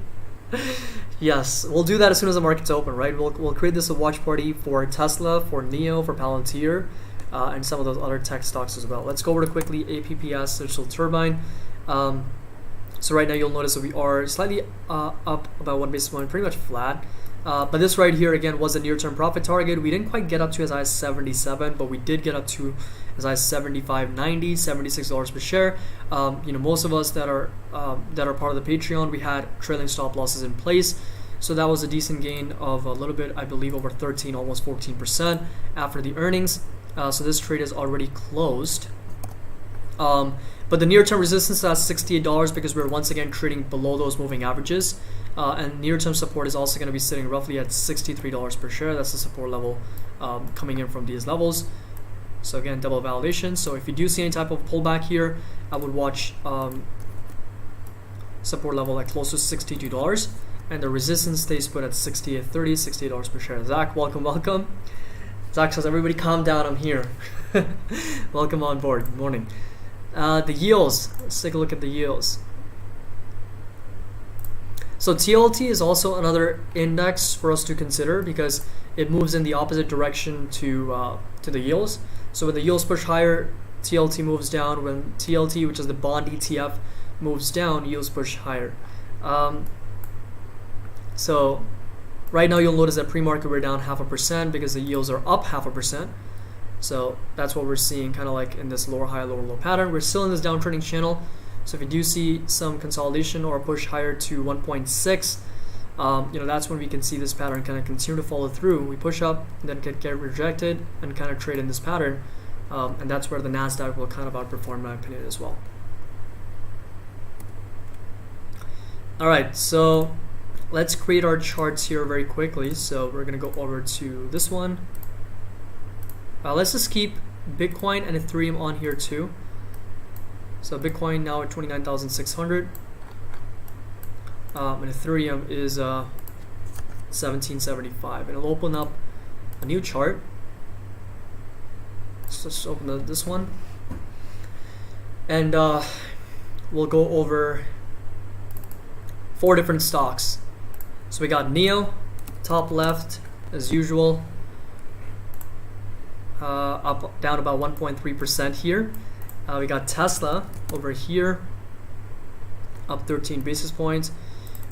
Yes, we'll do that as soon as the market's open, right? We'll create this a watch party for Tesla, for NIO, for Palantir, and some of those other tech stocks as well. Let's go over to quickly APPS, Digital Turbine. So right now you'll notice that we are slightly up about 1 basis point, pretty much flat. But this right here again was a near-term profit target. We didn't quite get up to as high as 77, but we did get up to as high as 75.90, $76 per share. Most of us that are part of the Patreon, we had trailing stop losses in place, so that was a decent gain of a little bit, I believe, over 13, almost 14% after the earnings. So this trade is already closed. But the near-term resistance is at $68 because we're once again trading below those moving averages. And near-term support is also going to be sitting roughly at $63 per share. That's the support level coming in from these levels. So again, double validation. So if you do see any type of pullback here, I would watch support level at close to $62. And the resistance stays put at $68.30, $68 per share. Zach, welcome. Zach says, everybody calm down, I'm here. Welcome on board. Good morning. The yields, let's take a look at the yields. So TLT is also another index for us to consider because it moves in the opposite direction to the yields. So when the yields push higher, TLT moves down. When TLT, which is the bond ETF, moves down, yields push higher. So right now you'll notice that pre-market we're down 0.5% because the yields are up 0.5%. So that's what we're seeing, kind of like in this lower high, lower low pattern. We're still in this downtrending channel. So if you do see some consolidation or a push higher to 1.6, that's when we can see this pattern kind of continue to follow through. We push up, and then get rejected, and kind of trade in this pattern. And that's where the NASDAQ will kind of outperform, in my opinion, as well. All right, so let's create our charts here very quickly. So we're going to go over to this one. Let's just keep Bitcoin and Ethereum on here too. So Bitcoin now at 29,600, and Ethereum is 1775. And it'll open up a new chart. Let's just open this one, and we'll go over 4 different stocks. So we got NIO, top left as usual. Up down about 1.3% here. We got Tesla over here, up 13 basis points.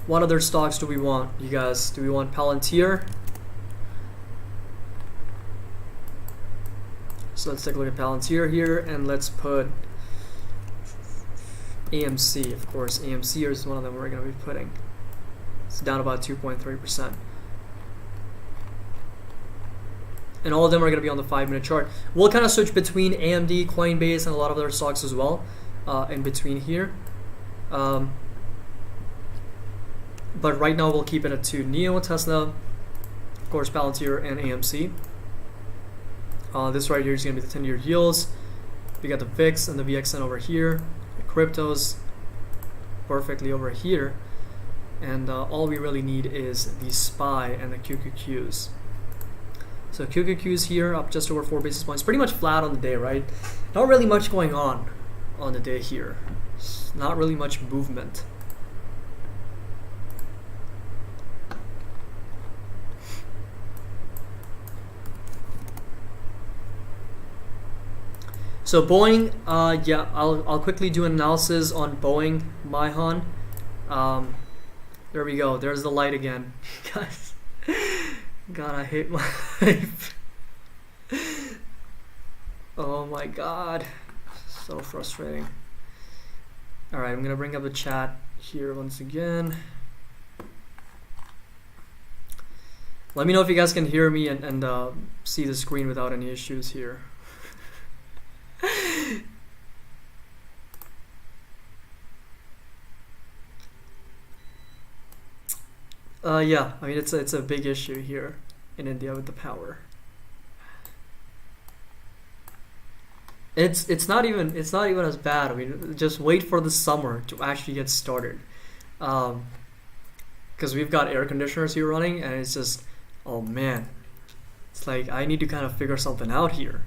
What other stocks do we want, you guys? Do we want Palantir? So let's take a look at Palantir here, and let's put AMC. Of course, AMC is one of them we're going to be putting. It's down about 2.3%. And all of them are going to be on the 5-minute chart. We'll kind of switch between AMD, Coinbase, and a lot of other stocks as well in between here. But right now we'll keep it at 2. NIO, Tesla, of course Palantir, and AMC. This right here is going to be the 10-year yields. We got the Vixx and the VXN over here. The cryptos perfectly over here. And all we really need is the SPY and the QQQs. So QQQs here up just over 4 basis points, pretty much flat on the day, right? Not really much going on the day here. Not really much movement. So Boeing, yeah, I'll quickly do an analysis on Boeing, Maihan. There we go. There's the light again, guys. God, I hate my life. Oh my God, so frustrating. All right, I'm gonna bring up the chat here once again. Let me know if you guys can hear me and see the screen without any issues here. Yeah, I mean it's a big issue here in India with the power. It's not even as bad. I mean, just wait for the summer to actually get started. because we've got air conditioners here running, and it's just, oh man, it's like I need to kind of figure something out here.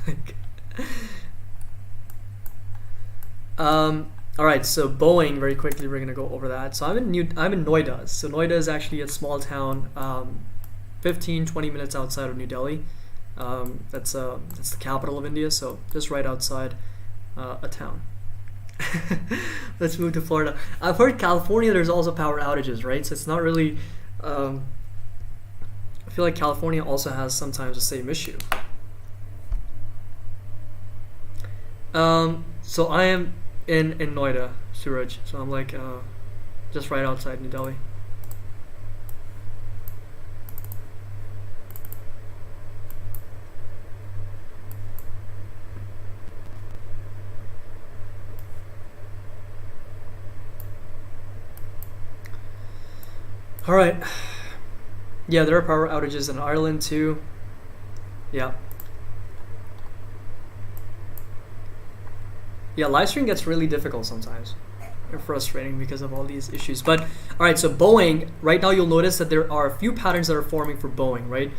Like, all right, so Boeing, very quickly, we're gonna go over that. So I'm in Noida. So Noida is actually a small town, 15-20 minutes outside of New Delhi. That's the capital of India, so just right outside a town. Let's move to Florida. I've heard California there's also power outages, right? So it's not really. I feel like California also has sometimes the same issue. So I am in Noida, Suraj. So I'm like just right outside New Delhi. All right. Yeah, there are power outages in Ireland too. Yeah. Yeah, live stream gets really difficult sometimes. And frustrating because of all these issues. But all right, so Boeing, right now you'll notice that there are a few patterns that are forming for Boeing, right?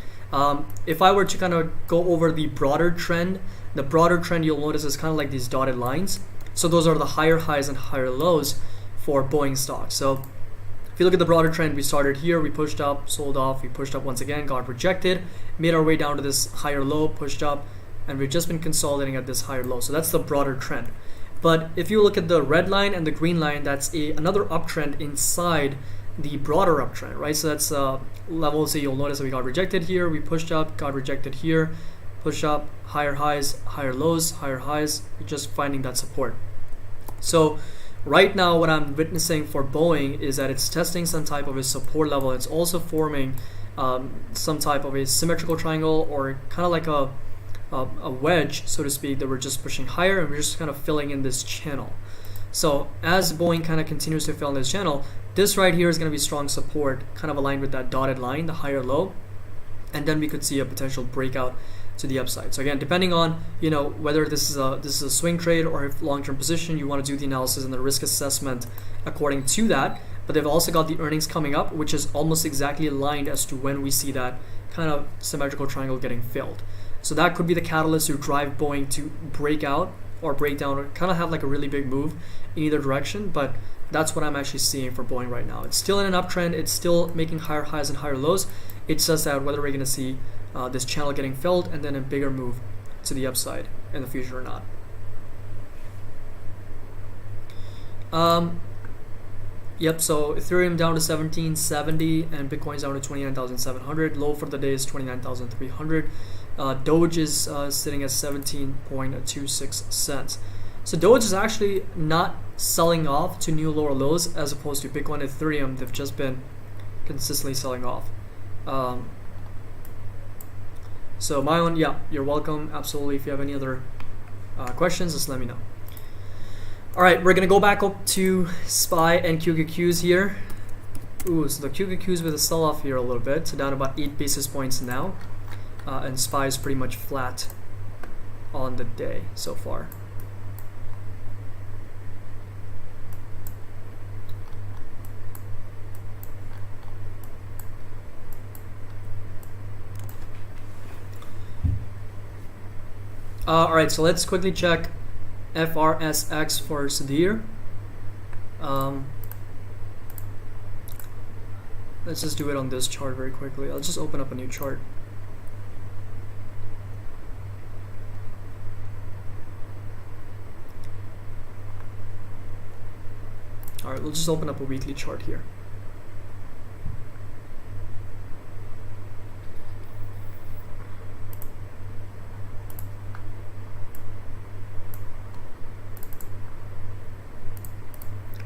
If I were to kind of go over the broader trend you'll notice is kind of like these dotted lines. So those are the higher highs and higher lows for Boeing stock. So if you look at the broader trend, we started here, we pushed up, sold off, we pushed up once again, got rejected, made our way down to this higher low, pushed up, and we've just been consolidating at this higher low. So that's the broader trend. But if you look at the red line and the green line, that's another uptrend inside the broader uptrend, right? So that's levels that you'll notice that we got rejected here, we pushed up, got rejected here, push up, higher highs, higher lows, higher highs, we're just finding that support. So right now what I'm witnessing for Boeing is that it's testing some type of a support level. It's also forming some type of a symmetrical triangle, or kind of like a wedge, so to speak, that we're just pushing higher, and we're just kind of filling in this channel. So as Boeing kind of continues to fill in this channel, this right here is going to be strong support, kind of aligned with that dotted line, the higher low, and then we could see a potential breakout to the upside. So again, depending on whether this is a swing trade or a long-term position, you want to do the analysis and the risk assessment according to that. But they've also got the earnings coming up, which is almost exactly aligned as to when we see that kind of symmetrical triangle getting filled. So that could be the catalyst to drive Boeing to break out or break down, or kind of have like a really big move in either direction. But that's what I'm actually seeing for Boeing right now. It's still in an uptrend. It's still making higher highs and higher lows. It's just that whether we're going to see this channel getting filled and then a bigger move to the upside in the future or not. Yep, so Ethereum down to 1770 and Bitcoin's down to 29,700. Low for the day is 29,300. Doge is sitting at 17.26 cents. So Doge is actually not selling off to new lower lows, as opposed to Bitcoin and Ethereum. They've just been consistently selling off. So Mayon, yeah, you're welcome. Absolutely. If you have any other questions, just let me know. All right, we're gonna go back up to SPY and QQQs here. Ooh, so the QQQs with a sell-off here a little bit, so down about 8 basis points now, and SPY is pretty much flat on the day so far. All right, so let's quickly check FRSX for Sudhir. Let's just do it on this chart very quickly. I'll just open up a new chart. All right, we'll just open up a weekly chart here.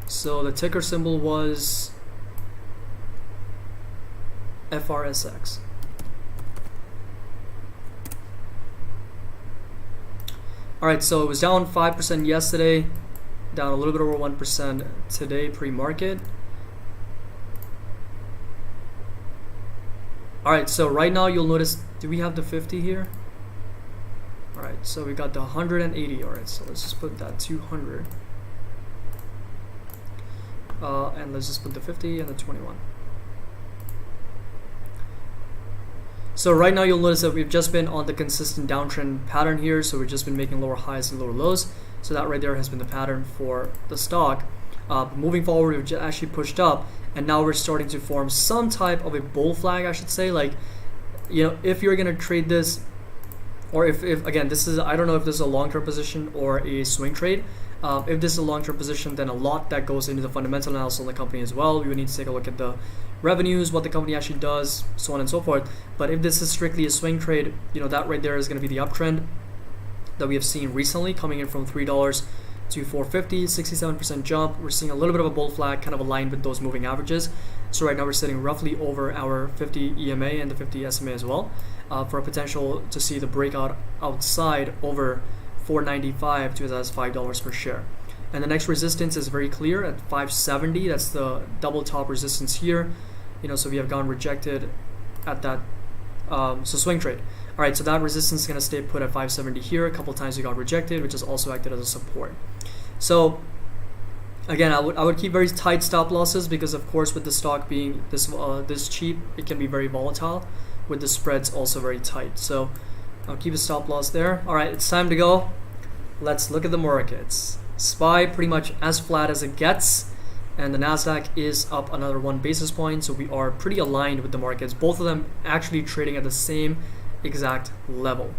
So the ticker symbol was FRSX. All right, so it was down 5% yesterday, down a little bit over 1% today pre-market. All right, so right now you'll notice, do we have the 50 here? All right, so we got the 180. All right, so let's just put that 200. and let's just put the 50 and the 21. So right now you'll notice that we've just been on the consistent downtrend pattern here. So we've just been making lower highs and lower lows. So that right there has been the pattern for the stock. Moving forward, we've just actually pushed up, and now we're starting to form some type of a bull flag, I should say. Like, you know, if you're gonna trade this, or if again, this is, I don't know if this is a long-term position or a swing trade. If this is a long-term position, then a lot that goes into the fundamental analysis on the company as well. We would need to take a look at the revenues, what the company actually does, so on and so forth. But if this is strictly a swing trade, you know, that right there is going to be the uptrend that we have seen recently, coming in from $3 to $4.50, 67% jump. We're seeing a little bit of a bull flag, kind of aligned with those moving averages. So right now we're sitting roughly over our 50 EMA and the 50 SMA as well, for a potential to see the breakout outside over $4.95 to as high as $5 per share. And the next resistance is very clear at 570. That's the double top resistance here. You know, so we have gone rejected at that. So swing trade. All right, so that resistance is going to stay put at 570 here. A couple times we got rejected, which has also acted as a support. So again, I would keep very tight stop losses, because of course with the stock being this cheap, it can be very volatile, with the spreads also very tight. So I'll keep a stop loss there. All right, it's time to go. Let's look at the markets. SPY pretty much as flat as it gets, and the Nasdaq is up another 1 basis point. So we are pretty aligned with the markets, both of them actually trading at the same exact level.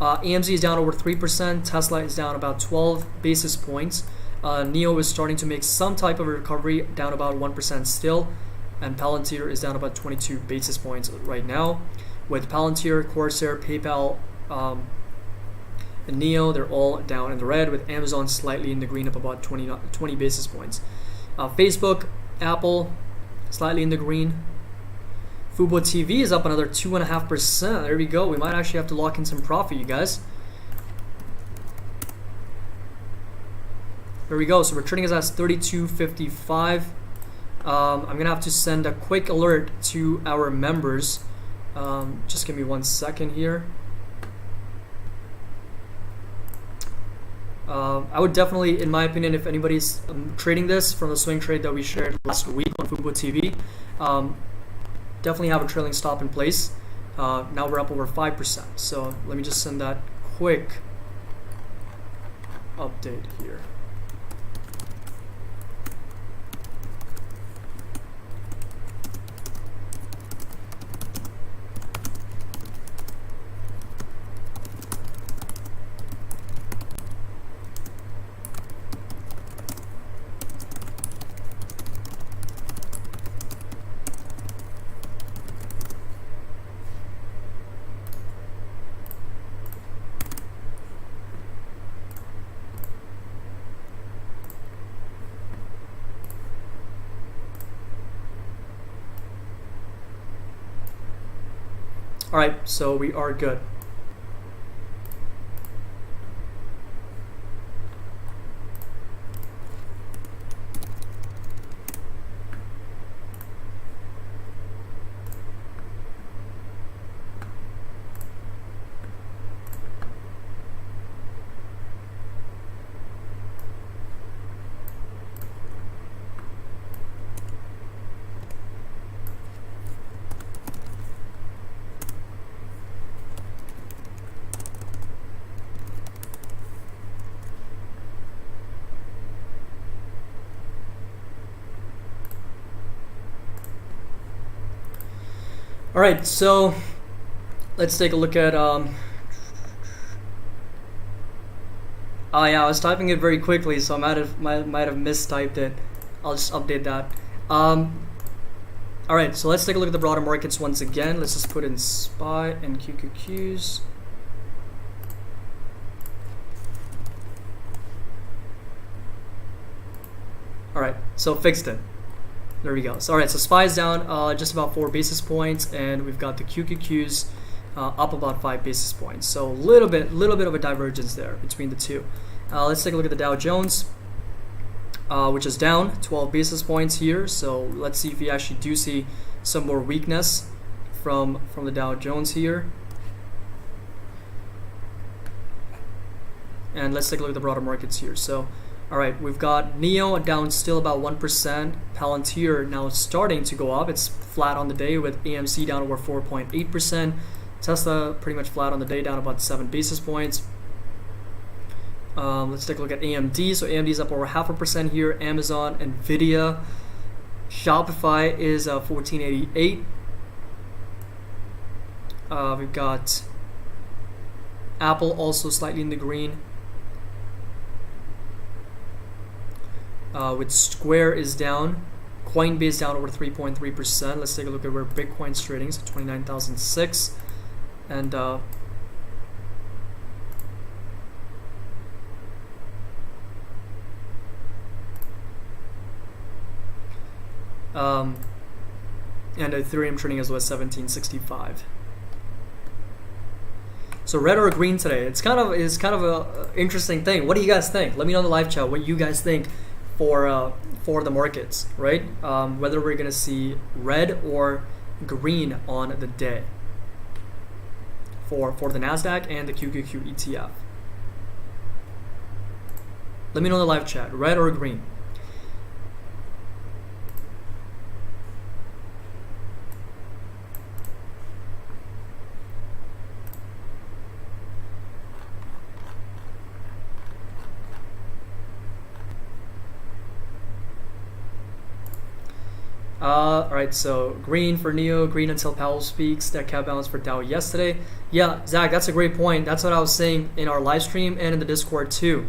AMZ is down over 3%. Tesla is down about 12 basis points. NEO is starting to make some type of recovery, down about 1% still, and Palantir is down about 22 basis points right now. With Palantir, Corsair, PayPal, and NEO, they're all down in the red, with Amazon slightly in the green, up about 20 basis points. Facebook, Apple, slightly in the green. Fubo TV is up another 2.5%. There we go. We might actually have to lock in some profit, you guys. There we go. So we're trading as 32.55. I'm gonna have to send a quick alert to our members. Just give me 1 second here. I would definitely, in my opinion, if anybody's trading this from the swing trade that we shared last week on Fubo TV, definitely have a trailing stop in place. Now we're up over 5%. So let me just send that quick update here. All right, so we are good. All right, so let's take a look at. Oh yeah, I was typing it very quickly, so I might have mistyped it. I'll just update that. All right, so let's take a look at the broader markets once again. Let's just put in SPY and QQQs. All right, so fixed it. There we go. So all right, so SPY is down just about 4 basis points, and we've got the QQQs up about 5 basis points. So a little bit of a divergence there between the two. Let's take a look at the Dow Jones, which is down 12 basis points here. So let's see if we actually do see some more weakness from the Dow Jones here. And let's take a look at the broader markets here. So All right, we've got Neo down still about 1%. Palantir now starting to go up. It's flat on the day with AMC down over 4.8%. Tesla pretty much flat on the day, down about 7 basis points. Let's take a look at AMD. So AMD is up over 0.5% here. Amazon, Nvidia, Shopify is 1488. We've got Apple also slightly in the green. With Square is down. Coinbase down over 3.3%. Let's take a look at where Bitcoin's trading. So 29,006. And Ethereum trading as well as 1765. So red or green today? It's kind of a interesting thing. What do you guys think? Let me know in the live chat what you guys think for the markets, right? Whether we're gonna see red or green on the day for the Nasdaq and the QQQ ETF. Let me know in the live chat, red or green. Alright, so green for Neo, green until Powell speaks. That cap balance for Dow yesterday. Yeah, Zach, that's a great point. That's what I was saying in our live stream and in the Discord too.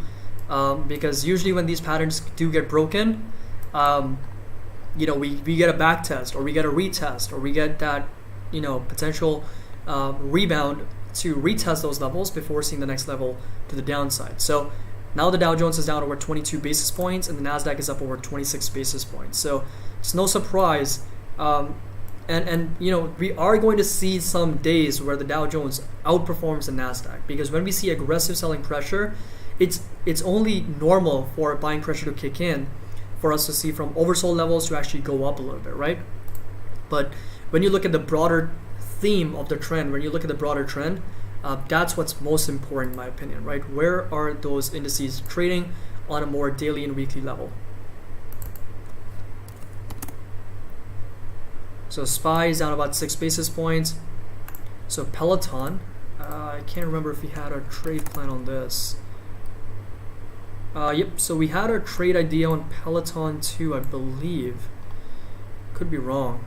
Because usually when these patterns do get broken, we get a back test, or we get a retest, or we get that, potential rebound to retest those levels before seeing the next level to the downside. So now the Dow Jones is down over 22 basis points and the Nasdaq is up over 26 basis points. So it's no surprise, and we are going to see some days where the Dow Jones outperforms the Nasdaq, because when we see aggressive selling pressure, it's only normal for buying pressure to kick in for us to see from oversold levels to actually go up a little bit, right? But when you look at the broader theme of the trend, that's what's most important in my opinion, right? Where are those indices trading on a more daily and weekly level? So SPY is down about 6 basis points. So Peloton, I can't remember if we had a trade plan on this. Yep, so we had a trade idea on Peloton too, I believe. Could be wrong.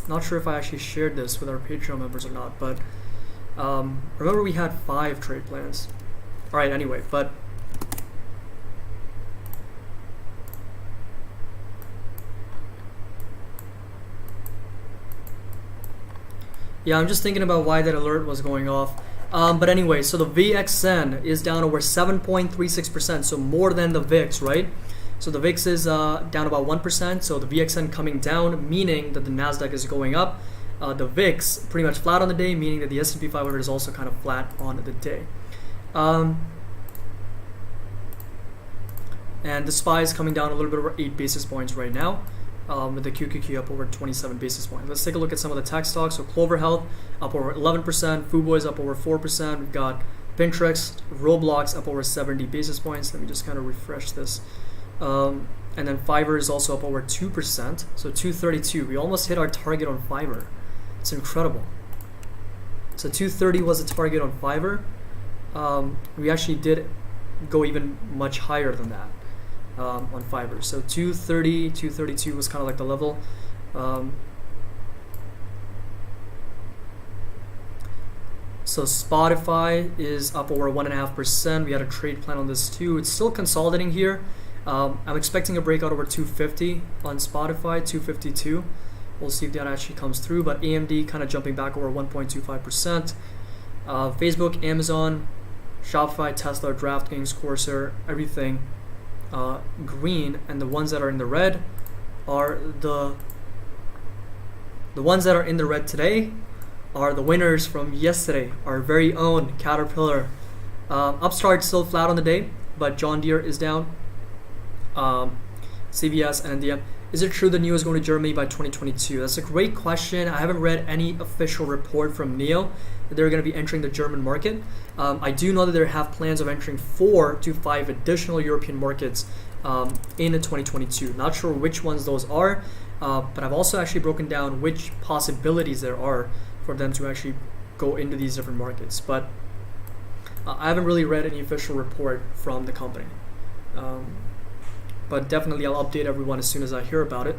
Not sure if I actually shared this with our Patreon members or not, but remember we had 5 trade plans. Alright, anyway, but yeah, I'm just thinking about why that alert was going off. But anyway, so the VXN is down over 7.36%, so more than the VIX, right? So the VIX is down about 1%, so the VXN coming down, meaning that the Nasdaq is going up. The VIX pretty much flat on the day, meaning that the S&P 500 is also kind of flat on the day. And the SPY is coming down a little bit over 8 basis points right now. With the QQQ up over 27 basis points. Let's take a look at some of the tech stocks. So Clover Health up over 11%, Fubo is up over 4%. We've got Pinterest, Roblox up over 70 basis points. Let me just kind of refresh this. And then Fiverr is also up over 2%, so 232. We almost hit our target on Fiverr. It's incredible. So 230 was the target on Fiverr. We actually did go even much higher than that. On Fiverr. So 230, 232 was kind of like the level. So Spotify is up over 1.5%. We had a trade plan on this too. It's still consolidating here. I'm expecting a breakout over 250 on Spotify, 252. We'll see if that actually comes through. But AMD kind of jumping back over 1.25%. Facebook, Amazon, Shopify, Tesla, DraftKings, Corsair, everything green, and the ones that are in the red are the ones that are in the red today are the winners from yesterday. Our very own Caterpillar. Upstart still flat on the day, but John Deere is down. CVS and NDM. Is it true that NIO is going to Germany by 2022? That's a great question. I haven't read any official report from NIO that they're going to be entering the German market. I do know that they have plans of entering 4 to 5 additional European markets in 2022. Not sure which ones those are, but I've also actually broken down which possibilities there are for them to actually go into these different markets. But I haven't really read any official report from the company. But definitely I'll update everyone as soon as I hear about it.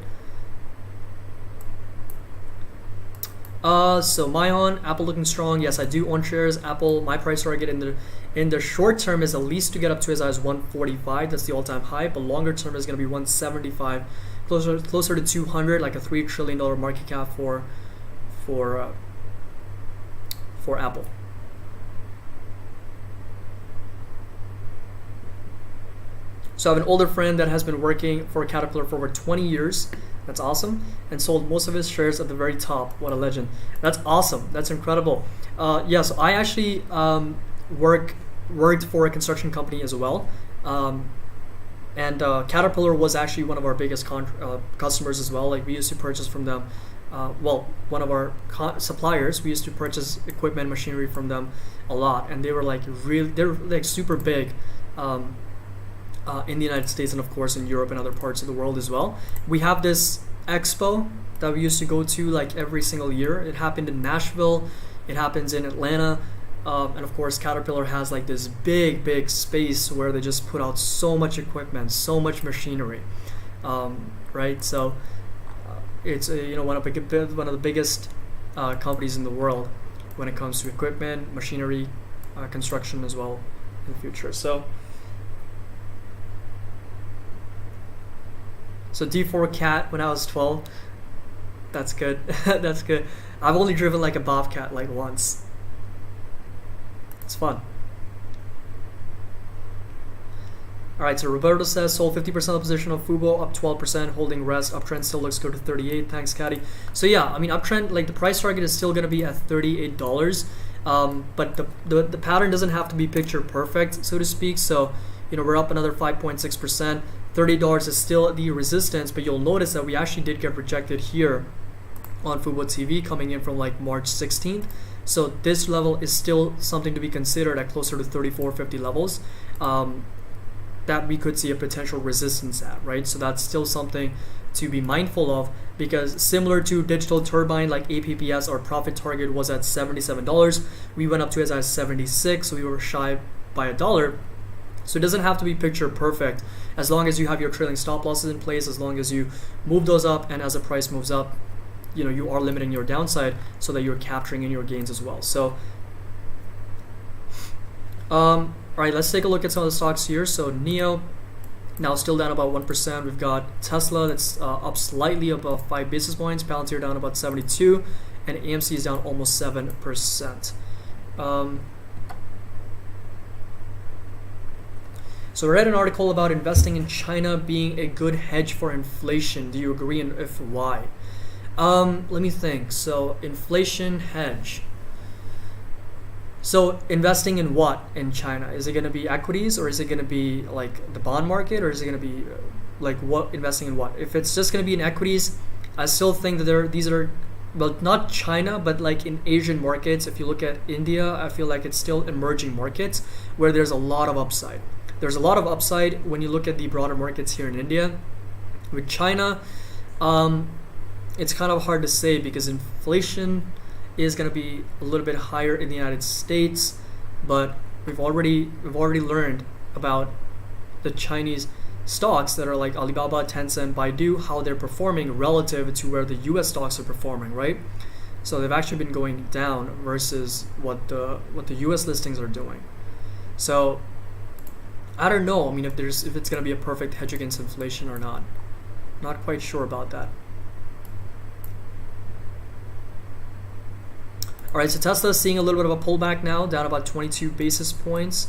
So Mayon, Apple looking strong. Yes, I do own shares. Apple, my price target in the short term is at least to get up to as high as 145. That's the all-time high. But longer term is going to be 175, closer to 200, like a $3 trillion market cap for Apple. So I have an older friend that has been working for Caterpillar for over 20 years. That's awesome. And sold most of his shares at the very top. What a legend. That's awesome. That's incredible. Yes, I actually worked for a construction company as well. And Caterpillar was actually one of our biggest customers as well. Like we used to purchase from them. One of our suppliers, we used to purchase equipment, machinery from them a lot. And they were like they're like super big. In the United States and of course in Europe and other parts of the world as well. We have this expo that we used to go to like every single year. It happened in Nashville, it happens in Atlanta, and of course Caterpillar has like this big space where they just put out so much equipment, so much machinery, right? So it's one of the biggest companies in the world when it comes to equipment, machinery, construction as well in the future. So D4 Cat when I was 12, that's good. That's good. I've only driven like a Bobcat like once. It's fun. Alright, so Roberto says sold 50% of the position of Fubo, up 12%, holding rest. Uptrend still looks good to 38. Thanks, Caddy. So yeah, I mean uptrend, like the price target is still gonna be at $38. But the pattern doesn't have to be picture perfect, so to speak. So we're up another 5.6%. $30 is still the resistance, but you'll notice that we actually did get rejected here on Fubo TV coming in from like March 16th. So this level is still something to be considered at closer to 34.50 levels that we could see a potential resistance at, right? So that's still something to be mindful of, because similar to Digital Turbine, like APPS, our profit target was at $77. We went up to as high as 76, so we were shy by $1. So it doesn't have to be picture perfect, as long as you have your trailing stop losses in place, as long as you move those up, and as the price moves up, you are limiting your downside so that you're capturing in your gains as well. So all right, let's take a look at some of the stocks here. So NIO now still down about 1%. We've got Tesla that's up slightly above 5 basis points. Palantir down about 72, and AMC is down almost 7%. So I read an article about investing in China being a good hedge for inflation. Do you agree, and if why? Let me think. So inflation hedge. So investing in what in China? Is it going to be equities, or is it going to be like the bond market, or is it going to be like what investing in what? If it's just going to be in equities, I still think that these are, well, not China, but like in Asian markets. If you look at India, I feel like it's still emerging markets where there's a lot of upside. There's a lot of upside when you look at the broader markets here in India. With China, it's kind of hard to say because inflation is going to be a little bit higher in the United States, but we've already learned about the Chinese stocks that are like Alibaba, Tencent, Baidu, how they're performing relative to where the US stocks are performing, right? So they've actually been going down versus what the US listings are doing. So I don't know. I mean, if it's going to be a perfect hedge against inflation or not. Not quite sure about that. All right, so Tesla is seeing a little bit of a pullback now, down about 22 basis points.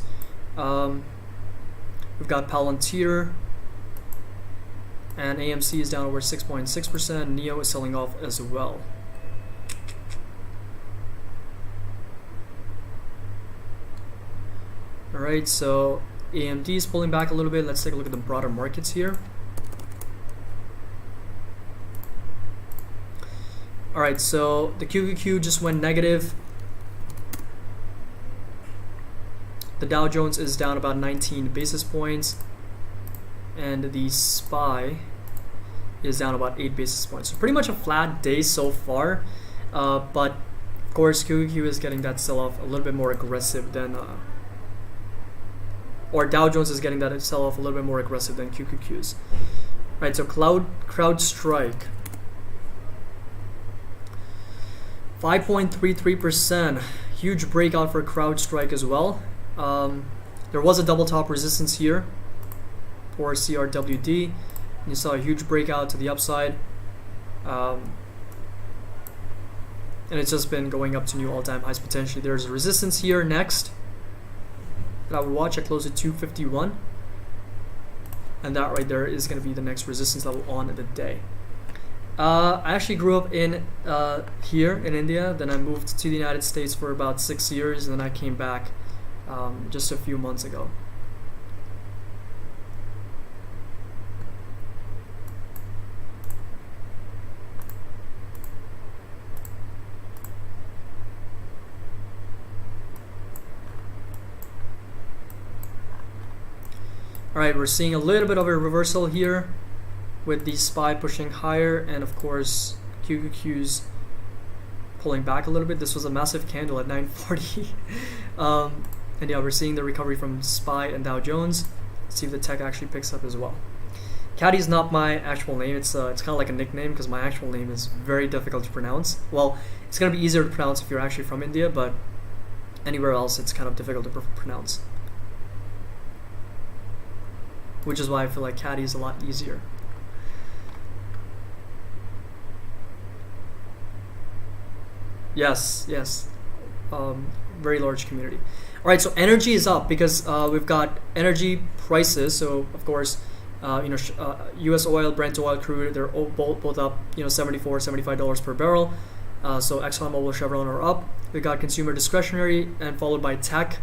We've got Palantir, and AMC is down over 6.6%. NIO is selling off as well. All right, so AMD is pulling back a little bit. Let's take a look at the broader markets here. All right, so the QQQ just went negative. The Dow Jones is down about 19 basis points, and the SPY is down about 8 basis points. So pretty much a flat day so far, but of course QQQ is getting that sell-off a little bit more aggressive than, or Dow Jones is getting that sell-off a little bit more aggressive than QQQ's. Right, so CrowdStrike, 5.33%, huge breakout for CrowdStrike as well. There was a double top resistance here for CRWD. You saw a huge breakout to the upside, and it's just been going up to new all-time highs potentially. There's a resistance here next that I would watch. I close at 251, and that right there is going to be the next resistance level on the day. I actually grew up in here in India, then I moved to the United States for about 6 years, and then I came back just a few months ago. Alright, we're seeing a little bit of a reversal here with the SPY pushing higher, and of course QQQ's pulling back a little bit. This was a massive candle at 940. And yeah, we're seeing the recovery from SPY and Dow Jones. Let's see if the tech actually picks up as well. Caddy is not my actual name. It's kind of like a nickname because my actual name is very difficult to pronounce. Well, it's going to be easier to pronounce if you're actually from India, but anywhere else it's kind of difficult to pronounce. Which is why I feel like Caddy is a lot easier. Yes, yes. Very large community. All right, so energy is up because we've got energy prices. So of course, U.S. oil, Brent oil, crude, they're both up. $74, $75 per barrel. So Exxon Mobil, Chevron are up. We got consumer discretionary and followed by tech,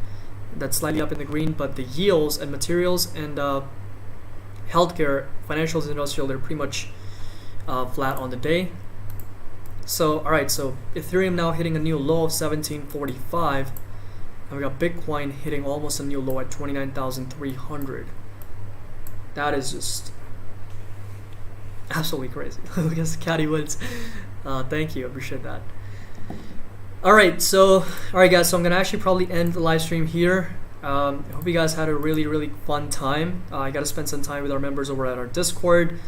that's slightly up in the green. But the yields and materials and healthcare, financials, and industrial, they're pretty much flat on the day. So, all right, so Ethereum now hitting a new low of 1745, and we got Bitcoin hitting almost a new low at 29,300. That is just absolutely crazy. I guess Caddy wins. Thank you, appreciate that. All right, guys, so I'm gonna actually probably end the live stream here. I hope you guys had a really fun time. I got to spend some time with our members over at our Discord.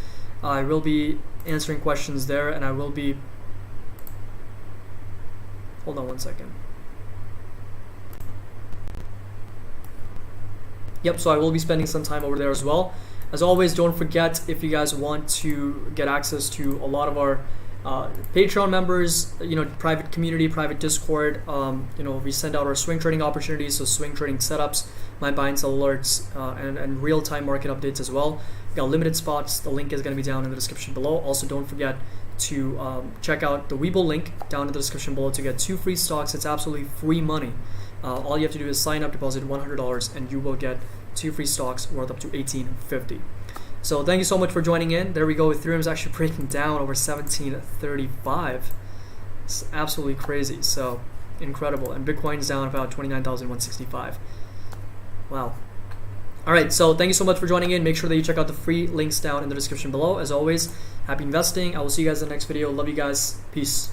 I will be answering questions there, and I will be, hold on one second. Yep, so I will be spending some time over there as well. As always, don't forget, if you guys want to get access to a lot of our Patreon members, private community, private Discord, we send out our swing trading opportunities, so swing trading setups, my buy and sell alerts, and real-time market updates as well. We got limited spots. The link is going to be down in the description below. Also, don't forget to check out the Webull link down in the description below to get 2 free stocks. It's absolutely free money. All you have to do is sign up, deposit $100, and you will get 2 free stocks worth up to $18.50. So thank you so much for joining in. There we go. Ethereum is actually breaking down over 1735. It's absolutely crazy. So incredible. And Bitcoin is down about 29,165. Wow. All right. So thank you so much for joining in. Make sure that you check out the free links down in the description below. As always, happy investing. I will see you guys in the next video. Love you guys. Peace.